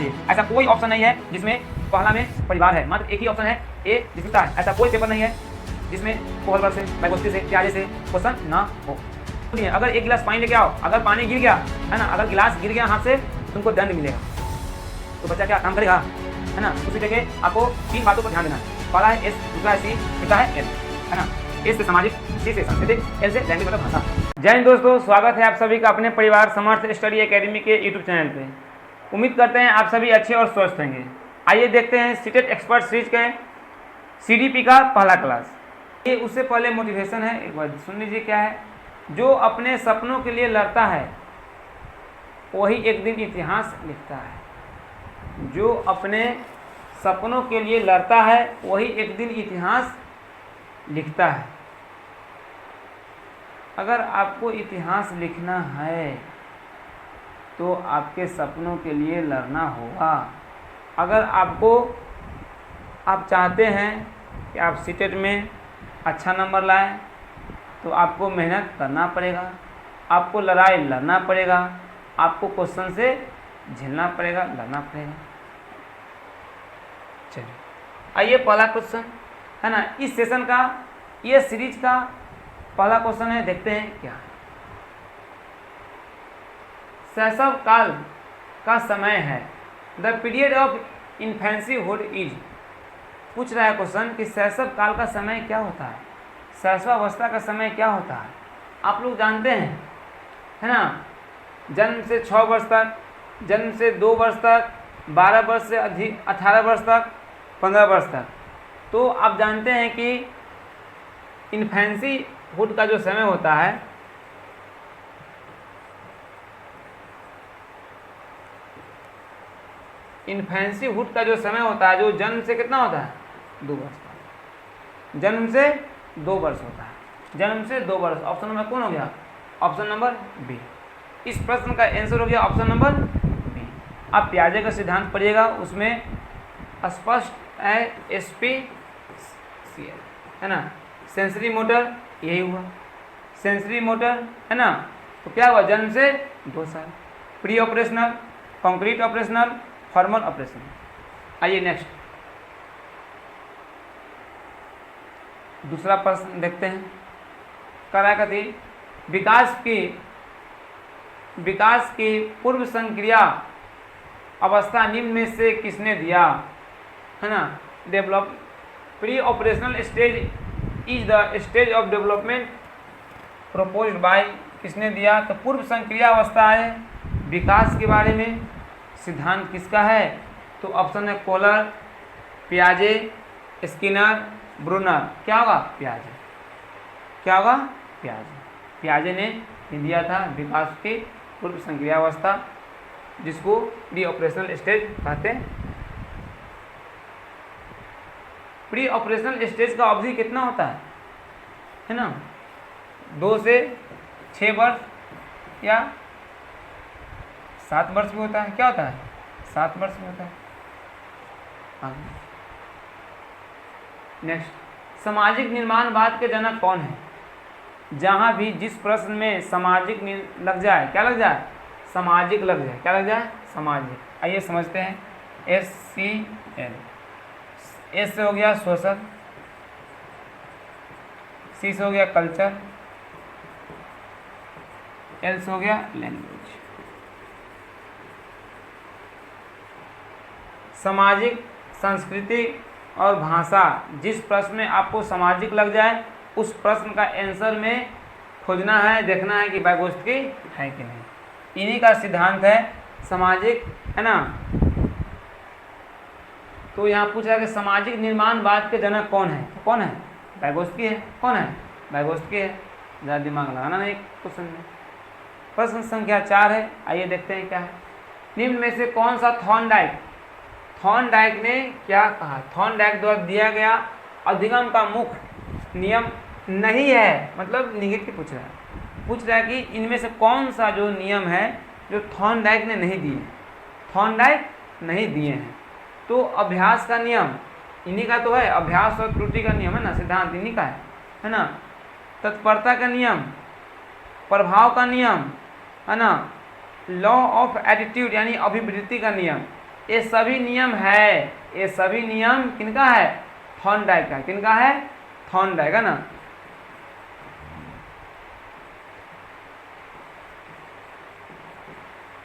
चाहिए। ऐसा कोई ऑप्शन नहीं है जिसमें पहला में परिवार है, मात्र एक ही ऑप्शन है ए जिसमें है। ऐसा कोई पेपर नहीं है जिसमें कोहलबर्ग से, वाइगोत्स्की से, पियाजे से क्वेश्चन ना हो। अगर एक गिलास पानी लेके आओ, अगर पानी गिर गया है ना, अगर गिलास गिर गया हाथ से, तुमको दंड मिलेगा। तो बच्चा क्या काम करेगा, है ना। उसी जगह आपको 3 बातों पर ध्यान देना है। पहला है एस, दूसरा है सी, तीसरा है एल, है ना। एस से सामाजिक, सी से सांस्कृतिक, एल से लैंग्वेज मतलब भाषा। जय हिंद दोस्तों, स्वागत है आप सभी का अपने परिवार समर्थ स्टडी एकेडमी के यूट्यूब चैनल पे। उम्मीद करते हैं आप सभी अच्छे और स्वस्थ होंगे। आइए देखते हैं सीटेट एक्सपर्ट सीरीज के सीडीपी का पहला क्लास। ये उससे पहले मोटिवेशन है, एक बार सुन लीजिए क्या है। जो अपने सपनों के लिए लड़ता है वही एक दिन इतिहास लिखता है। जो अपने सपनों के लिए लड़ता है वही एक दिन इतिहास लिखता है। अगर आपको इतिहास लिखना है तो आपके सपनों के लिए लड़ना होगा। अगर आप चाहते हैं कि आप सीटेट में अच्छा नंबर लाएं तो आपको मेहनत करना पड़ेगा, आपको लड़ाई लड़ना पड़ेगा, आपको क्वेश्चन से झेलना पड़ेगा, लड़ना पड़ेगा। चलिए आइए पहला क्वेश्चन है ना, इस सेशन का, ये सीरीज का पहला क्वेश्चन है, देखते हैं क्या। शैशव काल का समय है, द पीरियड ऑफ इन्फेंसीहुड इज। पूछ रहा है क्वेश्चन कि शैशव काल का समय क्या होता है, शैशवावस्था का समय क्या होता है। आप लोग जानते हैं है ना, जन्म से 6 वर्ष तक, जन्म से 2 वर्ष तक, 12 वर्ष से अधिक, 18 वर्ष तक, 15 वर्ष तक। तो आप जानते हैं कि इन्फेंसीहुड का जो समय होता है, इन्फेंसीहुड का जो समय होता है, जो जन्म से कितना होता है, 2 वर्ष का, जन्म से 2 वर्ष होता है, जन्म से 2 वर्ष। ऑप्शन नंबर कौन हो गया, ऑप्शन नंबर बी। इस प्रश्न का आंसर हो गया ऑप्शन नंबर बी। आप पियाजे का सिद्धांत पढ़िएगा, उसमें स्पष्ट है SPCL, है ना। सेंसरी मोटर, यही हुआ सेंसरी मोटर, है ना। तो क्या हुआ, जन्म से 2 साल। Pre operational, concrete operational, formal operational. आइए नेक्स्ट दूसरा प्रश्न देखते हैं। कराकती विकास की पूर्व संक्रिया अवस्था निम्न में से किसने दिया, है ना। Develop pre operational stage is the stage of development proposed by, किसने दिया। तो पूर्व संक्रिया अवस्था है, विकास के बारे में सिद्धांत किसका है। तो ऑप्शन है कोलर, पियाजे, स्किनर, ब्रूनर। क्या होगा, पियाजे। क्या होगा, पियाजे। पियाजे ने दिया था विकास की पूर्व संक्रिया अवस्था, जिसको प्री ऑपरेशनल स्टेज कहते हैं। प्री ऑपरेशनल स्टेज का अवधि कितना होता है ना, 2 से 6 वर्ष या 7 वर्ष भी होता है। क्या होता है, 7 वर्ष भी होता है। नेक्स्ट, सामाजिक निर्माणवाद के जनक कौन है। जहाँ भी जिस प्रश्न में सामाजिक लग जाए, क्या लग जाए, सामाजिक लग जाए, क्या लग जाए, सामाजिक। आइए समझते हैं। SCL, S से हो गया सोशल, C से हो गया कल्चर, L से हो गया लैंग्वेज। सामाजिक, संस्कृति और भाषा, जिस प्रश्न में आपको सामाजिक लग जाए उस प्रश्न का आंसर में खोजना है, देखना है कि वाइगोत्स्की है कि नहीं। इन्हीं का सिद्धांत है सामाजिक, है ना। तो यहाँ पूछ रहा है कि सामाजिक निर्माणवाद के जनक कौन है। तो कौन है, वाइगोत्स्की है। कौन है, वाइगोत्स्की है। ज़्यादा दिमाग लगाना नहीं क्वेश्चन में। प्रश्न संख्या 4 है, आइए देखते हैं क्या है। निम्न में से कौन सा थॉर्नडाइक ने क्या कहा। थॉर्नडाइक द्वारा दिया गया अधिगम का मुख्य नियम नहीं है, मतलब निगेटिव पूछ रहा है कि इनमें से कौन सा जो नियम है जो थॉर्नडाइक ने नहीं दिए, थॉर्नडाइक नहीं दिए हैं। तो अभ्यास का नियम इन्हीं का तो है, अभ्यास और त्रुटि का नियम, है ना, सिद्धांत इन्हीं का है ना। तत्परता का नियम, प्रभाव का नियम, है ना। लॉ ऑफ एटीट्यूड यानी अभिवृत्ति का नियम, ये सभी नियम है, ये सभी नियम किनका है? थॉर्नडाइक का। किनका है? थॉर्नडाइक है ना।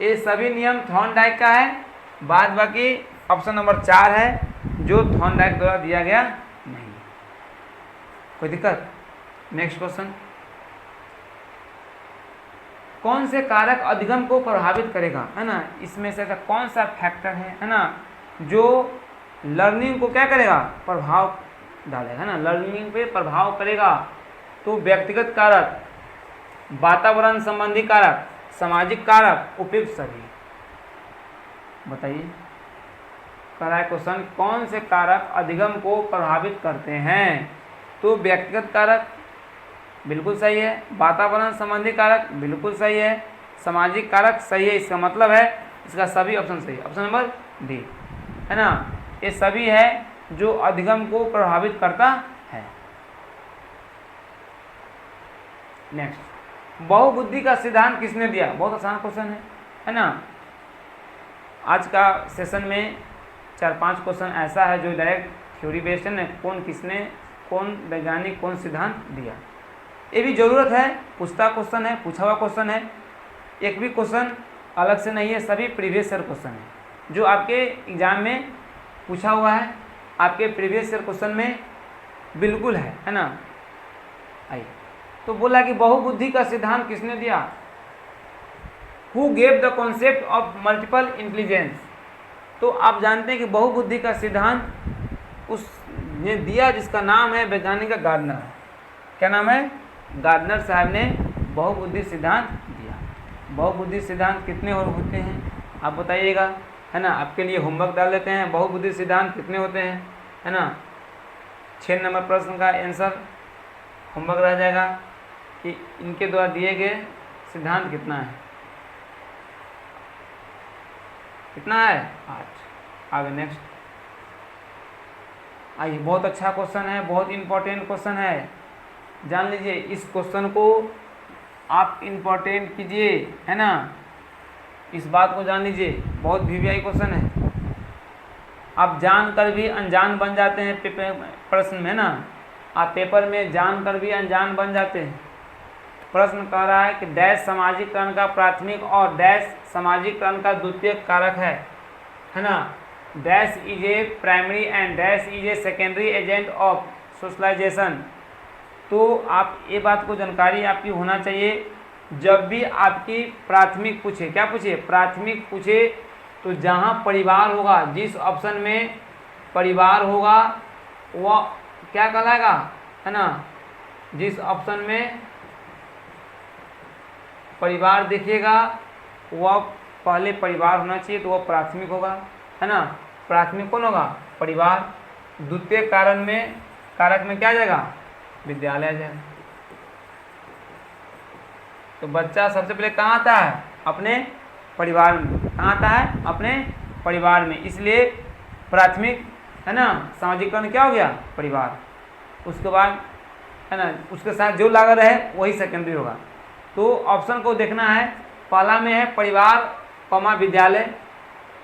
ये सभी नियम थॉर्नडाइक का है। बाद बाकी ऑप्शन नंबर 4 है जो थॉर्नडाइक द्वारा दिया गया नहीं। कोई दिक्कत? नेक्स्ट क्वेश्चन, कौन से कारक अधिगम को प्रभावित करेगा, है ना? इसमें से ऐसा कौन सा फैक्टर है ना, जो लर्निंग को क्या करेगा? प्रभाव डालेगा, है ना, लर्निंग पे प्रभाव करेगा। तो व्यक्तिगत कारक, वातावरण संबंधी कारक, सामाजिक कारक, उपयुक्त सभी। बताइए कराए क्वेश्चन, कौन से कारक अधिगम को प्रभावित करते हैं? तो व्यक्तिगत कारक बिल्कुल सही है, वातावरण संबंधी कारक बिल्कुल सही है, सामाजिक कारक सही है। इसका मतलब है इसका सभी ऑप्शन सही है, ऑप्शन नंबर डी, है ना। ये सभी है जो अधिगम को प्रभावित करता है। नेक्स्ट, बहुबुद्धि का सिद्धांत किसने दिया? बहुत आसान क्वेश्चन है ना। आज का सेशन में 4-5 क्वेश्चन ऐसा है जो डायरेक्ट थ्योरी बेस्ड है, किसने, कौन वैज्ञानिक, कौन सिद्धांत दिया। ये भी ज़रूरत है, पूछता क्वेश्चन है, पूछा हुआ क्वेश्चन है, एक भी क्वेश्चन अलग से नहीं है, सभी प्रीवियस ईयर क्वेश्चन है जो आपके एग्जाम में पूछा हुआ है, आपके प्रीवियस ईयर क्वेश्चन में बिल्कुल है ना। आइए, तो बोला कि बहुबुद्धि का सिद्धांत किसने दिया? Who gave the concept of multiple intelligence. तो आप जानते हैं कि बहुबुद्धि का सिद्धांत उसने दिया जिसका नाम है वैज्ञानिक गार्डनर। क्या नाम है? गार्डनर साहब ने बहुबुद्धि सिद्धांत दिया। बहुबुद्धि सिद्धांत कितने और होते हैं आप बताइएगा, है ना। आपके लिए होमवर्क डाल देते हैं, बहुबुद्धि सिद्धांत कितने होते हैं, है ना। 6 नंबर प्रश्न का आंसर होमवर्क रह जाएगा कि इनके द्वारा दिए गए सिद्धांत कितना है, कितना है? 8। आगे नेक्स्ट, आइए, बहुत अच्छा क्वेश्चन है, बहुत इंपॉर्टेंट क्वेश्चन है, जान लीजिए। इस क्वेश्चन को आप इंपॉर्टेंट कीजिए, है ना, इस बात को जान लीजिए, बहुत वीवीआई क्वेश्चन है। आप जानकर भी अनजान बन जाते हैं प्रश्न में, ना। आप पेपर में जानकर भी अनजान बन जाते हैं। प्रश्न कह रहा है कि डैश सामाजिकरण का प्राथमिक और डैश सामाजिकरण का द्वितीयक कारक है ना। Dash is a primary and dash is a secondary agent of socialisation. तो आप ये बात को जानकारी आपकी होना चाहिए, जब भी आपकी प्राथमिक पूछे, क्या पूछे? प्राथमिक पूछे, तो जहाँ परिवार होगा, जिस ऑप्शन में परिवार होगा वह क्या कहलाएगा, है ना। जिस ऑप्शन में परिवार देखिएगा वह पहले परिवार होना चाहिए, तो वह प्राथमिक होगा, है ना। प्राथमिक कौन होगा? परिवार। द्वितीय कारक में क्या आ जाएगा? विद्यालय आ जाएगा। तो बच्चा सबसे पहले कहाँ आता है? अपने परिवार में। कहाँ आता है? अपने परिवार में। इसलिए प्राथमिक, है ना, सामाजिकरण क्या हो गया? परिवार। उसके बाद, है ना, उसके साथ जो लगा रहे वही सेकेंडरी होगा। तो ऑप्शन को देखना है, पहला में है परिवार कॉमा विद्यालय,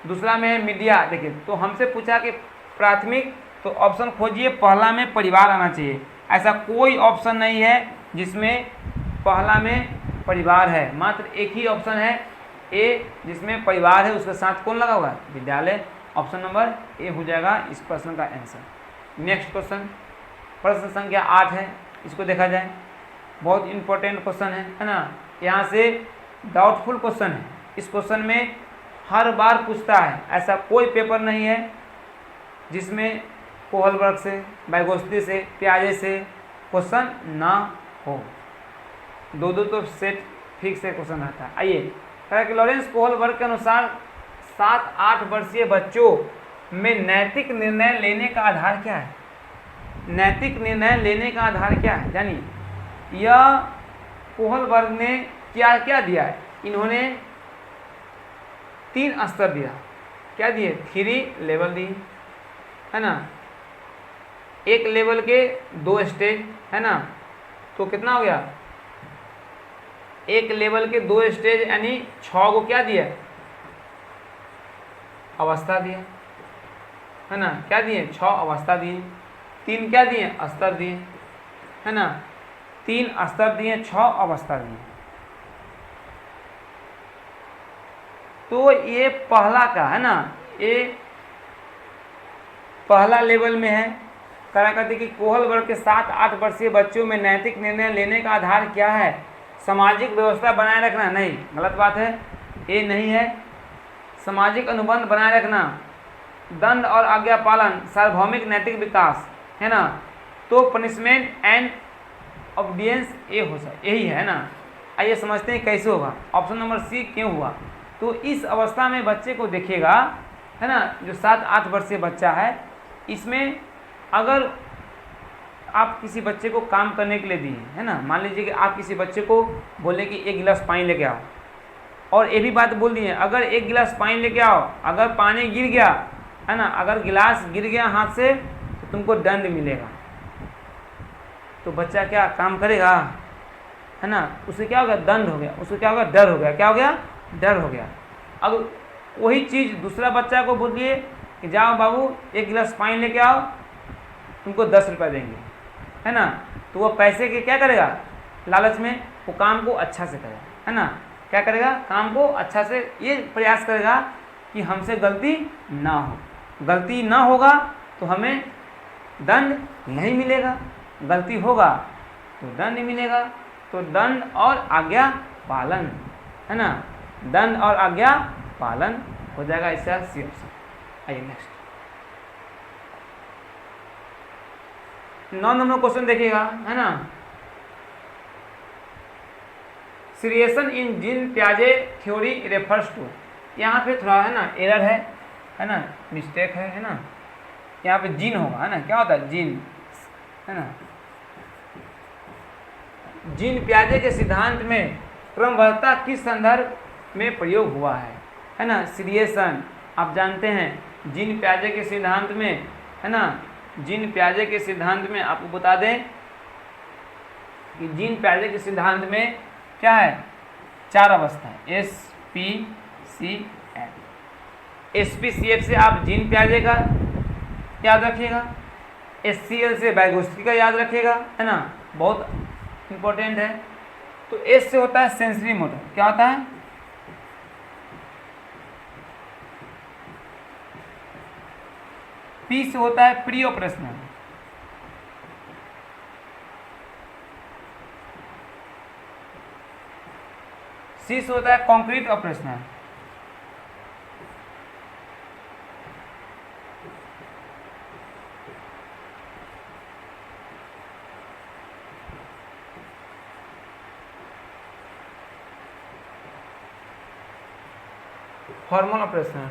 दूसरा में है मीडिया। देखिए, तो हमसे पूछा कि प्राथमिक, तो ऑप्शन खोजिए, पहला में परिवार आना चाहिए। ऐसा कोई ऑप्शन नहीं है जिसमें पहला में परिवार है, मात्र एक ही ऑप्शन है ए जिसमें परिवार है, उसके साथ कौन लगा हुआ है? विद्यालय। ऑप्शन नंबर ए हो जाएगा इस प्रश्न का आंसर। नेक्स्ट क्वेश्चन, प्रश्न संख्या 8 है, इसको देखा जाए। बहुत इंपॉर्टेंट क्वेश्चन है ना। यहाँ से डाउटफुल क्वेश्चन है। इस क्वेश्चन में हर बार पूछता है, ऐसा कोई पेपर नहीं है जिसमें कोहलबर्ग से, वाइगोत्स्की से, पियाजे से क्वेश्चन ना हो। दो तो सेट फिक्स से क्वेश्चन आता है। आइए, कहा कि लॉरेंस कोहलबर्ग के अनुसार 7-8 वर्षीय बच्चों में नैतिक निर्णय लेने का आधार क्या है? नैतिक निर्णय लेने का आधार क्या है? जानिए, यह कोहलबर्ग ने क्या क्या दिया है? इन्होंने 3 स्तर दिया। क्या दिए? 3 लेवल दिए, है ना। एक लेवल के 2 स्टेज, है ना। तो कितना हो गया? एक लेवल के 2 स्टेज यानी 6 को क्या दिया? अवस्था दिया, है ना, क्या दिए 6 अवस्था दिए, 3 क्या दिए स्तर दिए, है ना, 3 स्तर दिए, 6 अवस्था दिए। तो ये पहला का है ना, ये पहला लेवल में है। कहा करते कि कोहल वर्ग के 7-8 वर्षीय बच्चों में नैतिक निर्णय लेने का आधार क्या है? सामाजिक व्यवस्था बनाए रखना। नहीं, गलत बात है, ये नहीं है। सामाजिक अनुबंध बनाए रखना, दंड और आज्ञा पालन, सार्वभौमिक नैतिक विकास, है ना। तो पनिशमेंट एंड ऑब्डियंस ये हो सकता, यही है ना। आइए समझते हैं कैसे होगा। ऑप्शन नंबर सी क्यों हुआ? तो इस अवस्था में बच्चे को देखिएगा, है ना, जो 7-8 वर्षीय बच्चा है, इसमें अगर आप किसी बच्चे को काम करने के लिए दिए, है ना, मान लीजिए कि आप किसी बच्चे को बोले कि 1 गिलास पानी लेके आओ, और ये भी बात बोल दिए अगर 1 गिलास पानी लेके आओ, अगर पानी गिर गया, है ना, अगर गिलास गिर गया हाथ से तो तुमको दंड मिलेगा। तो बच्चा क्या काम करेगा, है ना, उसे क्या हो गया, दंड हो गया, उसे क्या हो गया, डर हो गया, क्या हो गया, डर हो गया। अब वही चीज़ दूसरा बच्चा को बोलिए कि जाओ बाबू 1 गिलास पानी लेके आओ, तुमको 10 रुपये देंगे, है ना, तो वो पैसे के क्या करेगा, लालच में वो काम को अच्छा से करेगा, है ना, क्या करेगा, काम को अच्छा से ये प्रयास करेगा कि हमसे गलती ना हो। गलती ना होगा तो हमें दंड नहीं मिलेगा, गलती होगा तो दंड मिलेगा। तो दंड और आज्ञा पालन, है ना, दंड और आज्ञा पालन हो जाएगा इसका सी ऑप्शन। आइए नेक्स्ट 9 नंबर क्वेश्चन देखिएगा, है ना। सीरिएशन इन जीन पियाजे थ्योरी रेफर्स टू, यहाँ पे थोड़ा है ना एरर है ना, मिस्टेक है ना, यहाँ पे जीन होगा, है ना, क्या होता है जीन, है ना। जीन पियाजे के सिद्धांत में क्रमबद्धता किस संदर्भ में प्रयोग हुआ है ना। सीरिएशन आप जानते हैं जीन पियाजे के सिद्धांत में, है ना, जीन पियाजे के सिद्धांत में आपको बता दें कि जीन पियाजे के सिद्धांत में क्या है, 4 अवस्था है, SPCF। SPCF से आप जीन पियाजे का याद रखिएगा, HCl से वाइगोत्स्की का याद रखिएगा, है ना, बहुत इंपॉर्टेंट है। तो S से होता है सेंसरी मोटर, क्या होता है, P से होता है प्री ऑपरेशनल, C से होता है कॉन्क्रीट ऑपरेशनल, फॉर्मल ऑपरेशनल।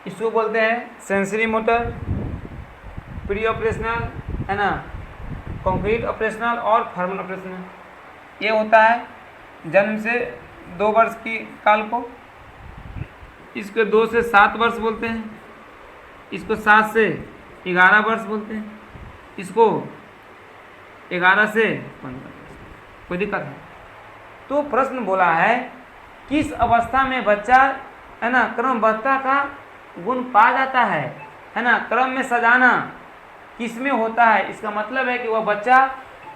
इसको बोलते हैं सेंसरी मोटर, प्री ऑपरेशनल, है ना, कॉन्क्रीट ऑपरेशनल और फॉर्मल ऑपरेशनल। ये होता है जन्म से 2 वर्ष की काल को, इसको 2 से 7 वर्ष बोलते हैं, इसको 7 से 11 वर्ष बोलते हैं, इसको 11 से 15 वर्ष। कोई दिक्कत है? तो प्रश्न बोला है किस अवस्था में बच्चा, है ना, क्रमबद्धता का गुण पा जाता है ना, क्रम में सजाना किस में होता है। इसका मतलब है कि वह बच्चा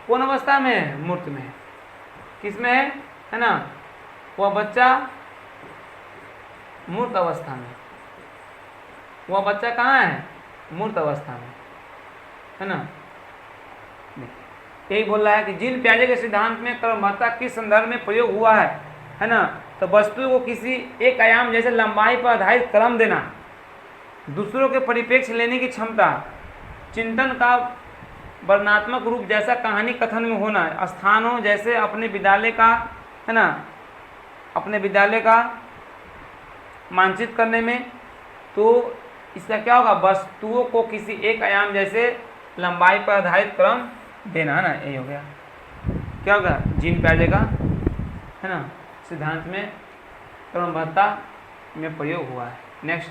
कौन अवस्था में है, मूर्त में है। किस में है ना, वह बच्चा मूर्त अवस्था में, वह बच्चा कहाँ है, मूर्त अवस्था में, है ना। यही बोल रहा है कि जीन पियाजे के सिद्धांत में क्रमबद्धता किस संदर्भ में प्रयोग हुआ है ना। तो वस्तु को किसी एक आयाम जैसे लंबाई पर आधारित क्रम देना, दूसरों के परिप्रेक्ष्य लेने की क्षमता, चिंतन का वर्णनात्मक रूप जैसा कहानी कथन में होना, स्थानों जैसे अपने विद्यालय का, है ना, अपने विद्यालय का मानचित्र करने में। तो इसका क्या होगा, वस्तुओं को किसी एक आयाम जैसे लंबाई पर आधारित क्रम देना, है ना, यही हो गया। क्या होगा, जीन पियाजे का, है ना, सिद्धांत में क्रमबद्धता में प्रयोग हुआ है। नेक्स्ट,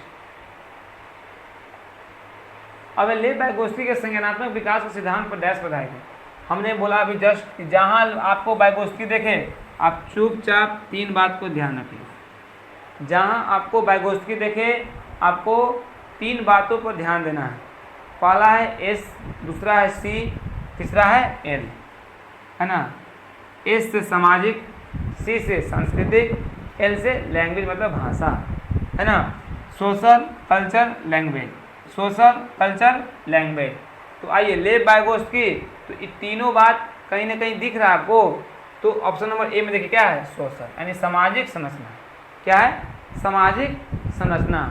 अब लेव वाइगोत्स्की के संज्ञानात्मक विकास के सिद्धांत पर डैश बधाई है। हमने बोला अभी जस्ट कि जहाँ आपको वाइगोत्स्की देखे आप चुपचाप 3 बात को ध्यान रखिए। जहाँ आपको वाइगोत्स्की देखे आपको 3 बातों पर ध्यान देना है। पहला है एस, दूसरा है सी, तीसरा है एल, है ना। एस से सामाजिक, सी से सांस्कृतिक, एल से लैंग्वेज मतलब भाषा, है ना। Social culture language, social culture language. तो आइए लेव वाइगोत्स्की, तो ये तीनों बात कहीं ना कहीं दिख रहा है आपको। तो ऑप्शन नंबर ए में देखिए क्या है, सोशल यानी सामाजिक संरचना। क्या है, सामाजिक संरचना।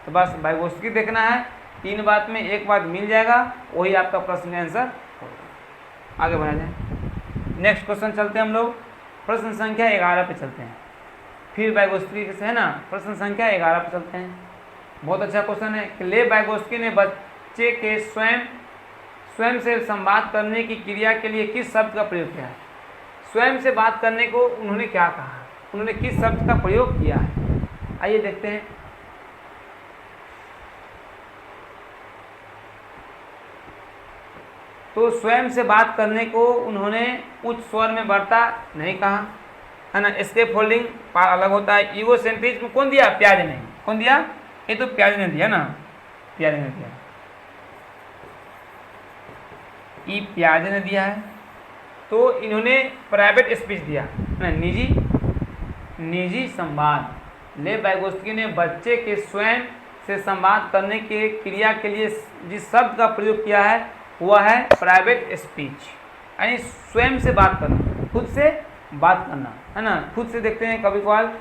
तो बस वाइगोत्स्की देखना है, 3 बात में एक बात मिल जाएगा, वही आपका प्रश्न का आंसर होगा। आगे बढ़ा जाए, नेक्स्ट क्वेश्चन चलते हैं हम लोग, प्रश्न संख्या 11 पे चलते हैं। फिर वाइगोत्स्की से है ना, प्रश्न संख्या 11 पे चलते हैं। बहुत अच्छा क्वेश्चन है कि लेव वाइगोत्स्की ने बच्चे के स्वयं से संवाद करने की क्रिया के लिए किस शब्द का प्रयोग किया है। स्वयं से बात करने को उन्होंने क्या कहा, उन्होंने किस शब्द का प्रयोग किया है, आइए देखते हैं। तो स्वयं से बात करने को उन्होंने उच्च स्वर में बढ़ता नहीं कहा, है ना। स्केप होल्डिंग पार अलग होता है। ईगोसेंट्रिज्म कौन दिया, प्याज ने। कौन दिया, ये तो प्याज ने दिया ना, प्याज ने दिया, ई प्याज ने दिया है। तो इन्होंने प्राइवेट स्पीच दिया ना, निजी संवाद। लेव वाइगोत्स्की ने बच्चे के स्वयं से संवाद करने के क्रिया के लिए जिस शब्द का प्रयोग किया है वह है प्राइवेट स्पीच, यानी स्वयं से बात करना, खुद से बात करना, है ना। खुद से देखते हैं कभी कभार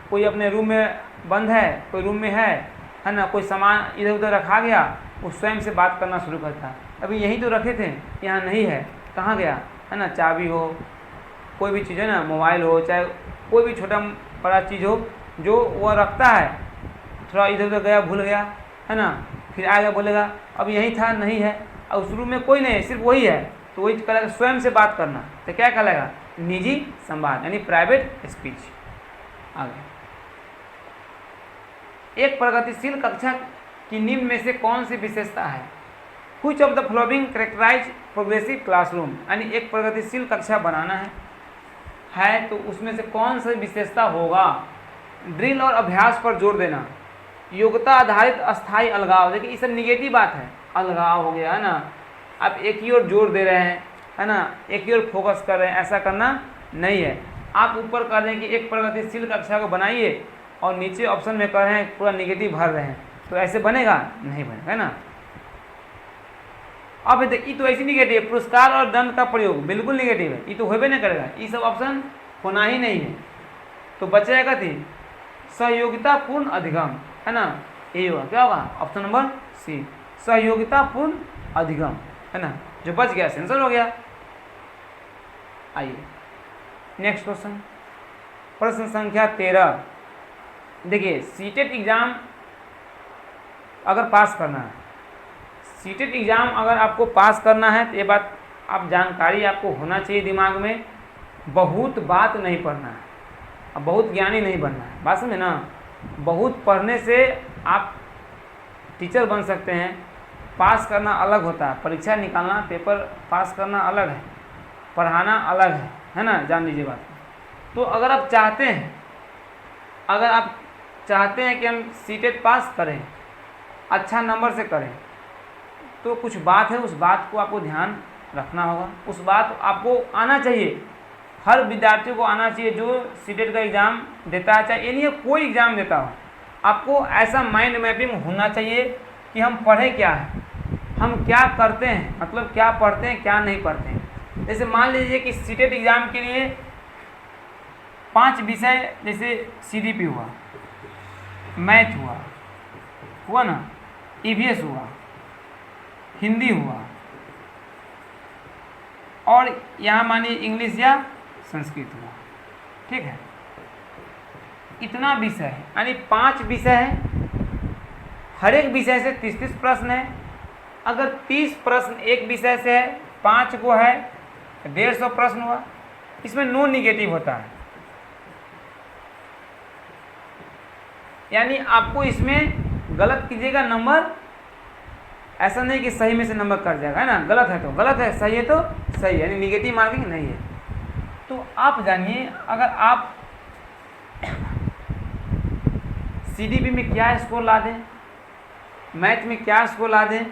कोई अपने रूम में बंद है, कोई रूम में है ना, कोई सामान इधर उधर रखा गया, वो स्वयं से बात करना शुरू करता है। अभी यहीं तो रखे थे, यहाँ नहीं है, कहाँ गया, है ना। चाबी हो, कोई भी चीज़ है ना, मोबाइल हो, चाहे कोई भी छोटा बड़ा चीज़ हो, जो वह रखता है, थोड़ा इधर उधर गया, भूल गया, है ना, फिर आएगा बोलेगा अब यहीं था, नहीं है, और उस रूम में कोई नहीं है, सिर्फ वही है, तो वही कहलाएगा स्वयं से बात करना। तो क्या कहलाएगा, निजी संवाद यानी प्राइवेट स्पीच। आगे, एक प्रगतिशील कक्षा की निम्न में से कौन सी विशेषता है। Which of the following characterise progressive classroom, यानी एक प्रगतिशील कक्षा बनाना है तो उसमें से कौन सी विशेषता होगा। ड्रिल और अभ्यास पर जोर देना, योग्यता आधारित अस्थायी अलगाव। देखिए ये सब निगेटिव बात है, अलगाव हो गया, है ना। आप एक ही ओर जोर दे रहे हैं, है ना, एक ही ओर फोकस कर रहे हैं, ऐसा करना नहीं है। आप ऊपर कर रहे हैं कि एक प्रगतिशील कक्षा को बनाइए और नीचे ऑप्शन में कर रहे हैं पूरा निगेटिव भर रहे हैं, तो ऐसे बनेगा नहीं बनेगा, है ना। अब देखिए तो ऐसी निगेटिव, पुरस्कार और दंड का प्रयोग बिल्कुल निगेटिव है, ये तो होबे नहीं करेगा, ये सब ऑप्शन होना ही नहीं है। तो बचेगा थी सहयोगितापूर्ण अधिगम, है ना, यही होगा। क्या होगा, ऑप्शन नंबर सी, सहयोगितापूर्ण अधिगम, है ना, जो बच गया सेंसर हो गया। आइए नेक्स्ट क्वेश्चन, प्रश्न संख्या 13। देखिए सीटेट एग्जाम अगर पास करना है, सीटेट एग्जाम अगर आपको पास करना है तो ये बात आप जानकारी आपको होना चाहिए दिमाग में, बहुत बात नहीं पढ़ना है, अब बहुत ज्ञानी नहीं बनना है, बात समझे ना। बहुत पढ़ने से आप टीचर बन सकते हैं, पास करना अलग होता है, परीक्षा निकालना, पेपर पास करना अलग है, पढ़ाना अलग है ना, जान लीजिए बात। तो अगर आप चाहते हैं, अगर आप चाहते हैं कि हम सीटेट पास करें, अच्छा नंबर से करें, तो कुछ बात है, उस बात को आपको ध्यान रखना होगा, उस बात आपको आना चाहिए, हर विद्यार्थी को आना चाहिए जो सीटेट का एग्ज़ाम देता है, चाहे ये नहीं है कोई एग्ज़ाम देता हो, आपको ऐसा माइंड मैपिंग होना चाहिए कि हम पढ़े क्या है, हम क्या करते हैं, मतलब क्या पढ़ते हैं क्या नहीं पढ़ते हैं। जैसे मान लीजिए कि सीटेट एग्ज़ाम के लिए 5 विषय, जैसे CDP हुआ, मैथ हुआ ना, EVS हुआ, हिंदी हुआ, और यहाँ मानिए इंग्लिश या संस्कृत हुआ, ठीक है। इतना विषय है, यानी 5 विषय है, हर एक विषय से 30-30 प्रश्न है। अगर 30 प्रश्न एक विषय से है, 5 को है, 150 प्रश्न हुआ। इसमें नो निगेटिव होता है, यानी आपको इसमें गलत कीजिएगा नंबर ऐसा नहीं कि सही में से नंबर कट जाएगा, है ना, गलत है तो गलत है, सही है तो सही है, यानी निगेटिव मार्किंग नहीं है। तो आप जानिए, अगर आप सीडीपी में क्या स्कोर ला दें, मैथ में क्या स्कोर ला दें,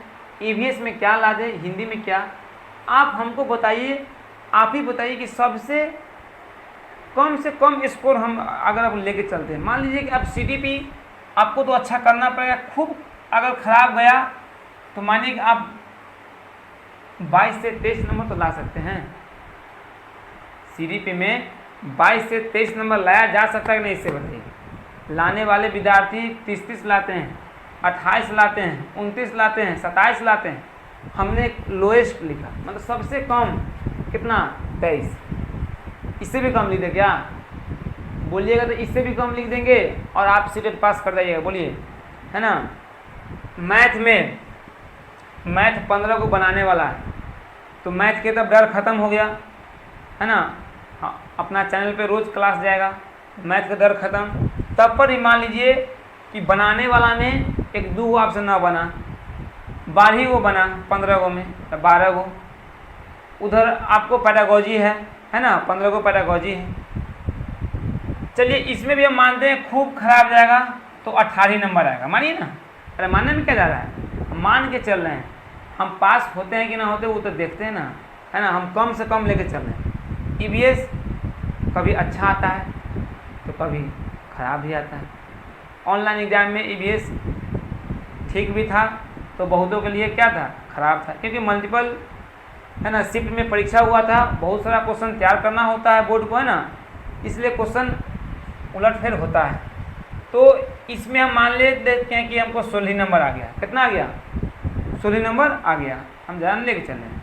ईवीएस में क्या ला दें, हिंदी में क्या, आप हमको बताइए, आप ही बताइए कि सबसे कम से कम स्कोर हम अगर आप लेके चलते हैं। मान लीजिए कि आप सीडीपी आपको तो अच्छा करना पड़ेगा, खूब अगर खराब गया तो मानिए कि आप 22 से 23 नंबर तो ला सकते हैं। सीडीपी में 22 से 23 नंबर लाया जा सकता है कि नहीं, इससे बताइए। लाने वाले विद्यार्थी 30-30 लाते हैं, 28 लाते हैं, 29 लाते हैं, 27 लाते हैं। हमने लोएस्ट लिखा, मतलब सबसे कम कितना, 23। इससे भी कम लिख दे क्या, बोलिएगा तो इससे भी कम लिख देंगे और आप सीटेट पास कर जाइएगा, बोलिए, है ना। मैथ 15 को बनाने वाला है, तो मैथ के तब डर ख़त्म हो गया, है ना। हाँ, अपना चैनल पे रोज़ क्लास जाएगा, मैथ का डर ख़त्म। तब पर ही मान लीजिए कि बनाने वाला में 1-2 ऑप्शन ना बना, 12 गो बना 15 गो में, 12 गो। उधर आपको पैडागोजी है ना, 15 को पैडागोजी है। चलिए इसमें भी हम मानते हैं खूब खराब जाएगा तो 18 नंबर आएगा, मानिए ना। अरे मानने में क्या जा रहा है, हम मान के चल रहे हैं। हम पास होते हैं कि ना होते वो तो देखते हैं ना, है ना। हम कम से कम लेके चल रहे हैं। ईवीएस कभी अच्छा आता है तो कभी ख़राब भी आता है। ऑनलाइन एग्ज़ाम में ईवीएस ठीक भी था तो बहुतों के लिए क्या था, ख़राब था, क्योंकि मल्टीपल, है ना, शिफ्ट में परीक्षा हुआ था, बहुत सारा क्वेश्चन तैयार करना होता है बोर्ड को, है ना, इसलिए क्वेश्चन उलटफेर होता है। तो इसमें हम मान लेते हैं कि हमको 16 नंबर आ गया। कितना आ गया, 16 नंबर आ गया, हम ध्यान लेके चल रहे हैं।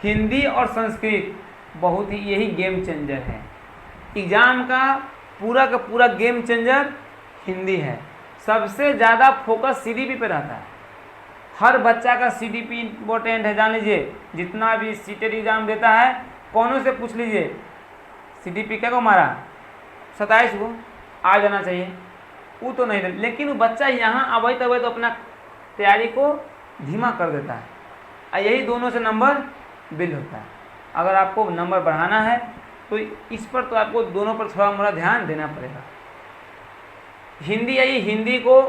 हिंदी और संस्कृत बहुत ही, यही गेम चेंजर है एग्ज़ाम का पूरा गेम चेंजर हिंदी है। सबसे ज़्यादा फोकस सीडीपी पे रहता है। हर बच्चा का सीडीपी इम्पोर्टेंट है, जान लीजिए। जितना भी सीटेट एग्ज़ाम देता है, कौनों से पूछ लीजिए, सीडीपी क्या को मारा, 27 को आ जाना चाहिए, वो तो नहीं, लेकिन वो बच्चा यहाँ अवैध तो अपना तैयारी को धीमा कर देता है, और यही दोनों से नंबर बिल होता है। अगर आपको नंबर बढ़ाना है तो इस पर तो आपको दोनों पर थोड़ा मोड़ा ध्यान देना पड़ेगा। हिंदी आई, हिंदी को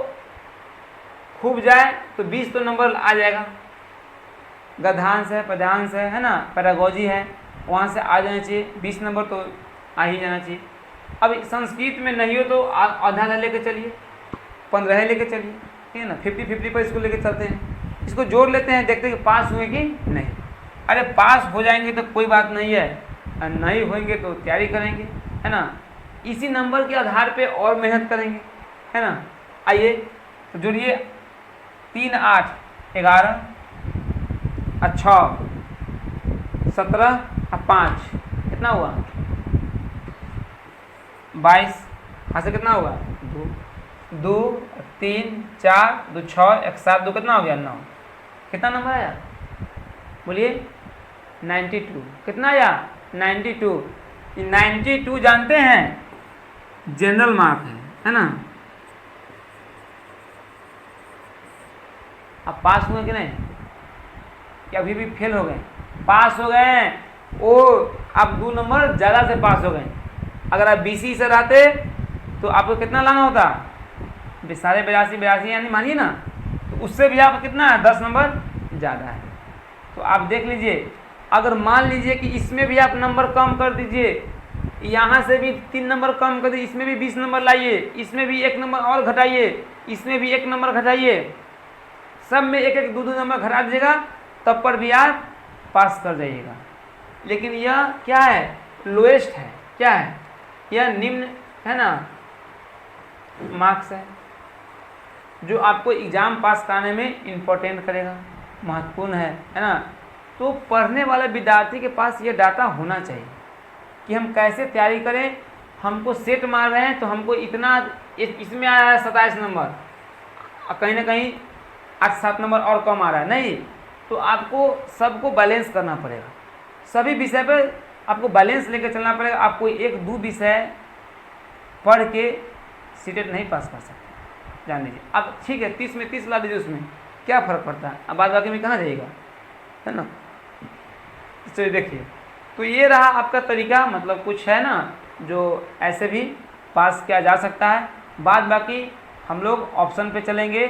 खूब जाए तो 20 तो नंबर आ जाएगा। गद्यांश है, पद्यांश है ना, पैडागोजी है, वहाँ से आ जाना चाहिए, 20 नंबर तो आ ही जाना चाहिए। अब संस्कृत में नहीं हो तो आधा लेके चलिए, 15 लेके चलिए, ठीक है ना। 50-50 पर इसको लेके चलते हैं, इसको जोड़ लेते हैं, देखते हैं कि पास हुए कि नहीं। अरे पास हो जाएंगे तो कोई बात नहीं है, नहीं होंगे तो तैयारी करेंगे, है ना। इसी नंबर के आधार पे और मेहनत करेंगे, है ना। आइए तो जोड़िए, 3, 8, 11 और 6, 17 और 5 कितना हुआ, 22। यहाँ से कितना हुआ, 2, 3, 4, 2, 6, 1, 7, 2 कितना हो गया, 9। कितना नंबर आया, बोलिए, 92। कितना आया, 92। 92 जानते हैं जनरल मार्क है ना। अब पास हुए कि नहीं, कि अभी भी फेल हो गए, पास हो गए, ओ अब 2 नंबर ज़्यादा से पास हो गए। अगर आप 20 से रहते तो आपको कितना लाना होता, 82 यानी मानिए ना, तो उससे भी आप कितना है, 10 नंबर ज़्यादा है। तो आप देख लीजिए, अगर मान लीजिए कि इसमें भी आप नंबर कम कर दीजिए, यहाँ से भी 3 नंबर कम कर दीजिए, इसमें भी 20 नंबर लाइए, इसमें भी 1 नंबर और घटाइए, इसमें भी 1 नंबर घटाइए, सब में 1-1, 2-2 नंबर घटा दीजिएगा, तब पर भी आप पास कर जाइएगा। लेकिन यह क्या है, लोएस्ट है, क्या है, यह निम्न है ना मार्क्स है, जो आपको एग्ज़ाम पास कराने में इम्पोर्टेंट करेगा, महत्वपूर्ण है ना। तो पढ़ने वाले विद्यार्थी के पास ये डाटा होना चाहिए कि हम कैसे तैयारी करें। हमको सेट मार रहे हैं तो हमको इतना, इसमें आया है 27 नंबर, कहीं ना कहीं 8-7 नंबर और कम आ रहा है, नहीं, तो आपको सबको बैलेंस करना पड़ेगा। सभी विषय पर आपको बैलेंस लेकर चलना पड़ेगा। आप कोई 1-2 विषय पढ़ के सीटेट नहीं पास कर सकते। जान लीजिए। अब ठीक है 30 में 30 ला दीजिए, उसमें क्या फ़र्क पड़ता है, अब बाद बाकी में कहाँ जाएगा, है ना। चलिए देखिए, तो ये रहा आपका तरीका, मतलब कुछ है ना जो ऐसे भी पास किया जा सकता है। बाद बाकी हम लोग ऑप्शन पे चलेंगे,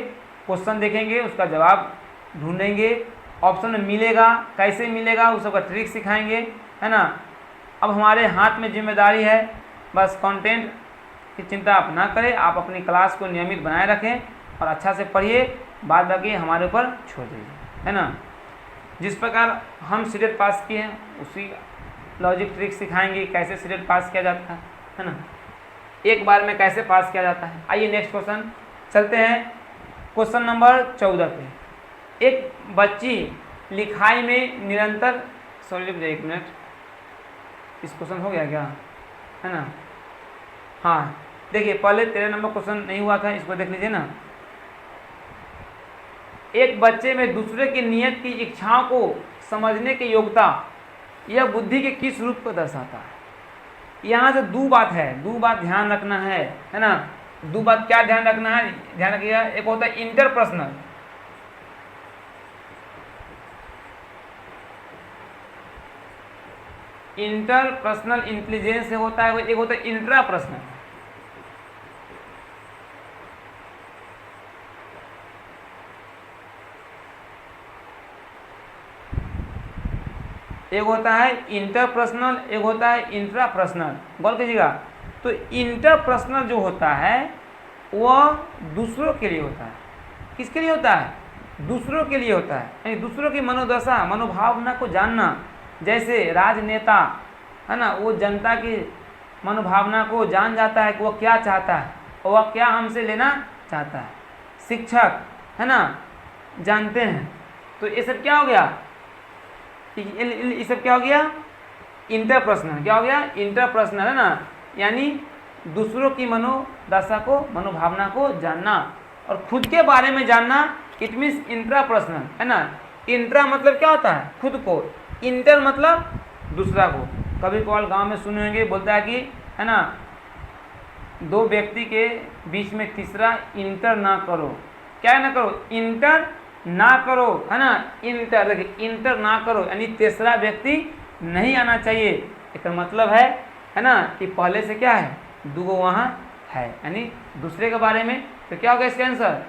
क्वेश्चन देखेंगे, उसका जवाब ढूंढेंगे, ऑप्शन में मिलेगा कैसे मिलेगा उस सबका ट्रिक सिखाएंगे, है ना। अब हमारे हाथ में जिम्मेदारी है, बस कंटेंट की चिंता आप ना करें, आप अपनी क्लास को नियमित बनाए रखें और अच्छा से पढ़िए, बाद बाकी हमारे ऊपर छोड़ दीजिए, है ना। जिस प्रकार हम सीटेट पास किए हैं उसी लॉजिक ट्रिक सिखाएंगे, कैसे सीटेट पास किया जाता है ना, एक बार में कैसे पास किया जाता है। आइए नेक्स्ट क्वेश्चन चलते हैं, क्वेश्चन नंबर 14 पे। एक बच्ची लिखाई में निरंतर, सॉरी रुक जाइए एक मिनट, इस क्वेश्चन हो गया क्या, है ना। हाँ देखिए, पहले 13 नंबर क्वेश्चन नहीं हुआ था, इसको देख लीजिए ना। एक बच्चे में दूसरे की नियत की इच्छाओं को समझने की योग्यता यह बुद्धि के किस रूप को दर्शाता है। यहाँ से दो बात है, दो बात ध्यान रखना है ना। दो बात क्या ध्यान रखना है, ध्यान रखिएगा। एक होता है इंटरपर्सनल, इंटरपर्सनल इंटेलिजेंस से होता है, एक होता है इंट्रापर्सनल। एक होता है इंटरपर्सनल, एक होता है इंट्रापर्सनल। गौर कीजिएगा, तो इंटरपर्सनल जो होता है वह दूसरों के लिए होता है। किसके लिए होता है, दूसरों के लिए होता है, यानी दूसरों की मनोदशा मनोभावना को जानना। जैसे राजनेता है ना, वो जनता की मनोभावना को जान जाता है कि वह क्या चाहता है और वह क्या हमसे लेना चाहता है। शिक्षक है ना, जानते हैं। तो ये सब क्या हो गया, ये सब क्या हो गया, इंटरपर्सनल। क्या हो गया, इंटरपर्सनल, है ना, यानी दूसरों की मनोदशा को मनोभावना को जानना और खुद के बारे में जानना। इट मीन्स इंट्रापर्सनल, है ना। इंट्रा मतलब क्या होता है, खुद को, इंटर मतलब दूसरा को। कभी कभार गांव में सुने होंगे, बोलता है कि है ना, दो व्यक्ति के बीच में तीसरा इंटर ना करो। क्या ना करो, इंटर ना करो, है ना। इंटर, देखिए इंटर ना करो यानी तीसरा व्यक्ति नहीं आना चाहिए। इसका मतलब है ना, कि पहले से क्या है, दो वहाँ है, यानी दूसरे के बारे में। तो क्या होगा इसका आंसर,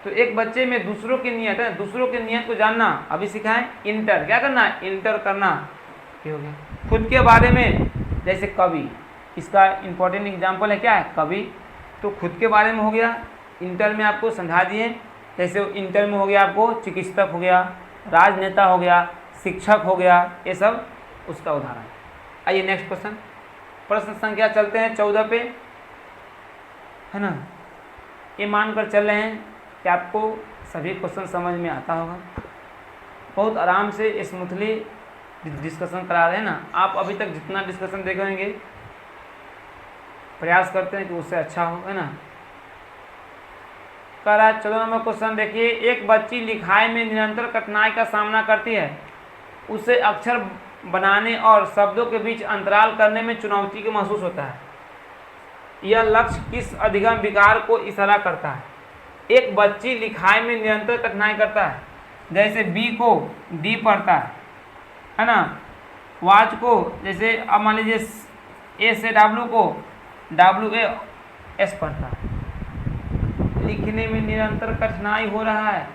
तो एक बच्चे में दूसरों की नियत है, दूसरों की नियत को जानना। अभी सिखाएं, इंटर क्या करना, इंटर करना। क्या हो गया, खुद के बारे में, जैसे कवि, इसका इंपॉर्टेंट एग्जाम्पल है क्या है, कवि। तो खुद के बारे में हो गया, इंटर में आपको समझा दिए। जैसे इंटर में हो गया आपको चिकित्सक हो गया, राजनेता हो गया, शिक्षक हो गया, ये सब उसका उदाहरण। आइए नेक्स्ट क्वेश्चन, प्रश्न संख्या चलते हैं 14 पे, है ना। ये मानकर चल रहे हैं कि आपको सभी क्वेश्चन समझ में आता होगा। बहुत आराम से स्मूथली डिस्कशन करा रहे हैं ना। आप अभी तक जितना डिस्कशन देखे होंगे, प्रयास करते हैं कि उससे अच्छा हो, है ना। कह रहा है 14 नंबर क्वेश्चन देखिए, एक बच्ची लिखाई में निरंतर कठिनाई का सामना करती है, उसे अक्षर बनाने और शब्दों के बीच अंतराल करने में चुनौती को महसूस होता है। यह लक्ष्य किस अधिगम विकार को इशारा करता है। एक बच्ची लिखाई में निरंतर कठिनाई करता है, जैसे बी को डी पढ़ता है ना। वाच को, जैसे अब मान लीजिए ए से डब्ल्यू को डब्ल्यू ए एस पढ़ता है। लिखने में निरंतर कठिनाई हो रहा है,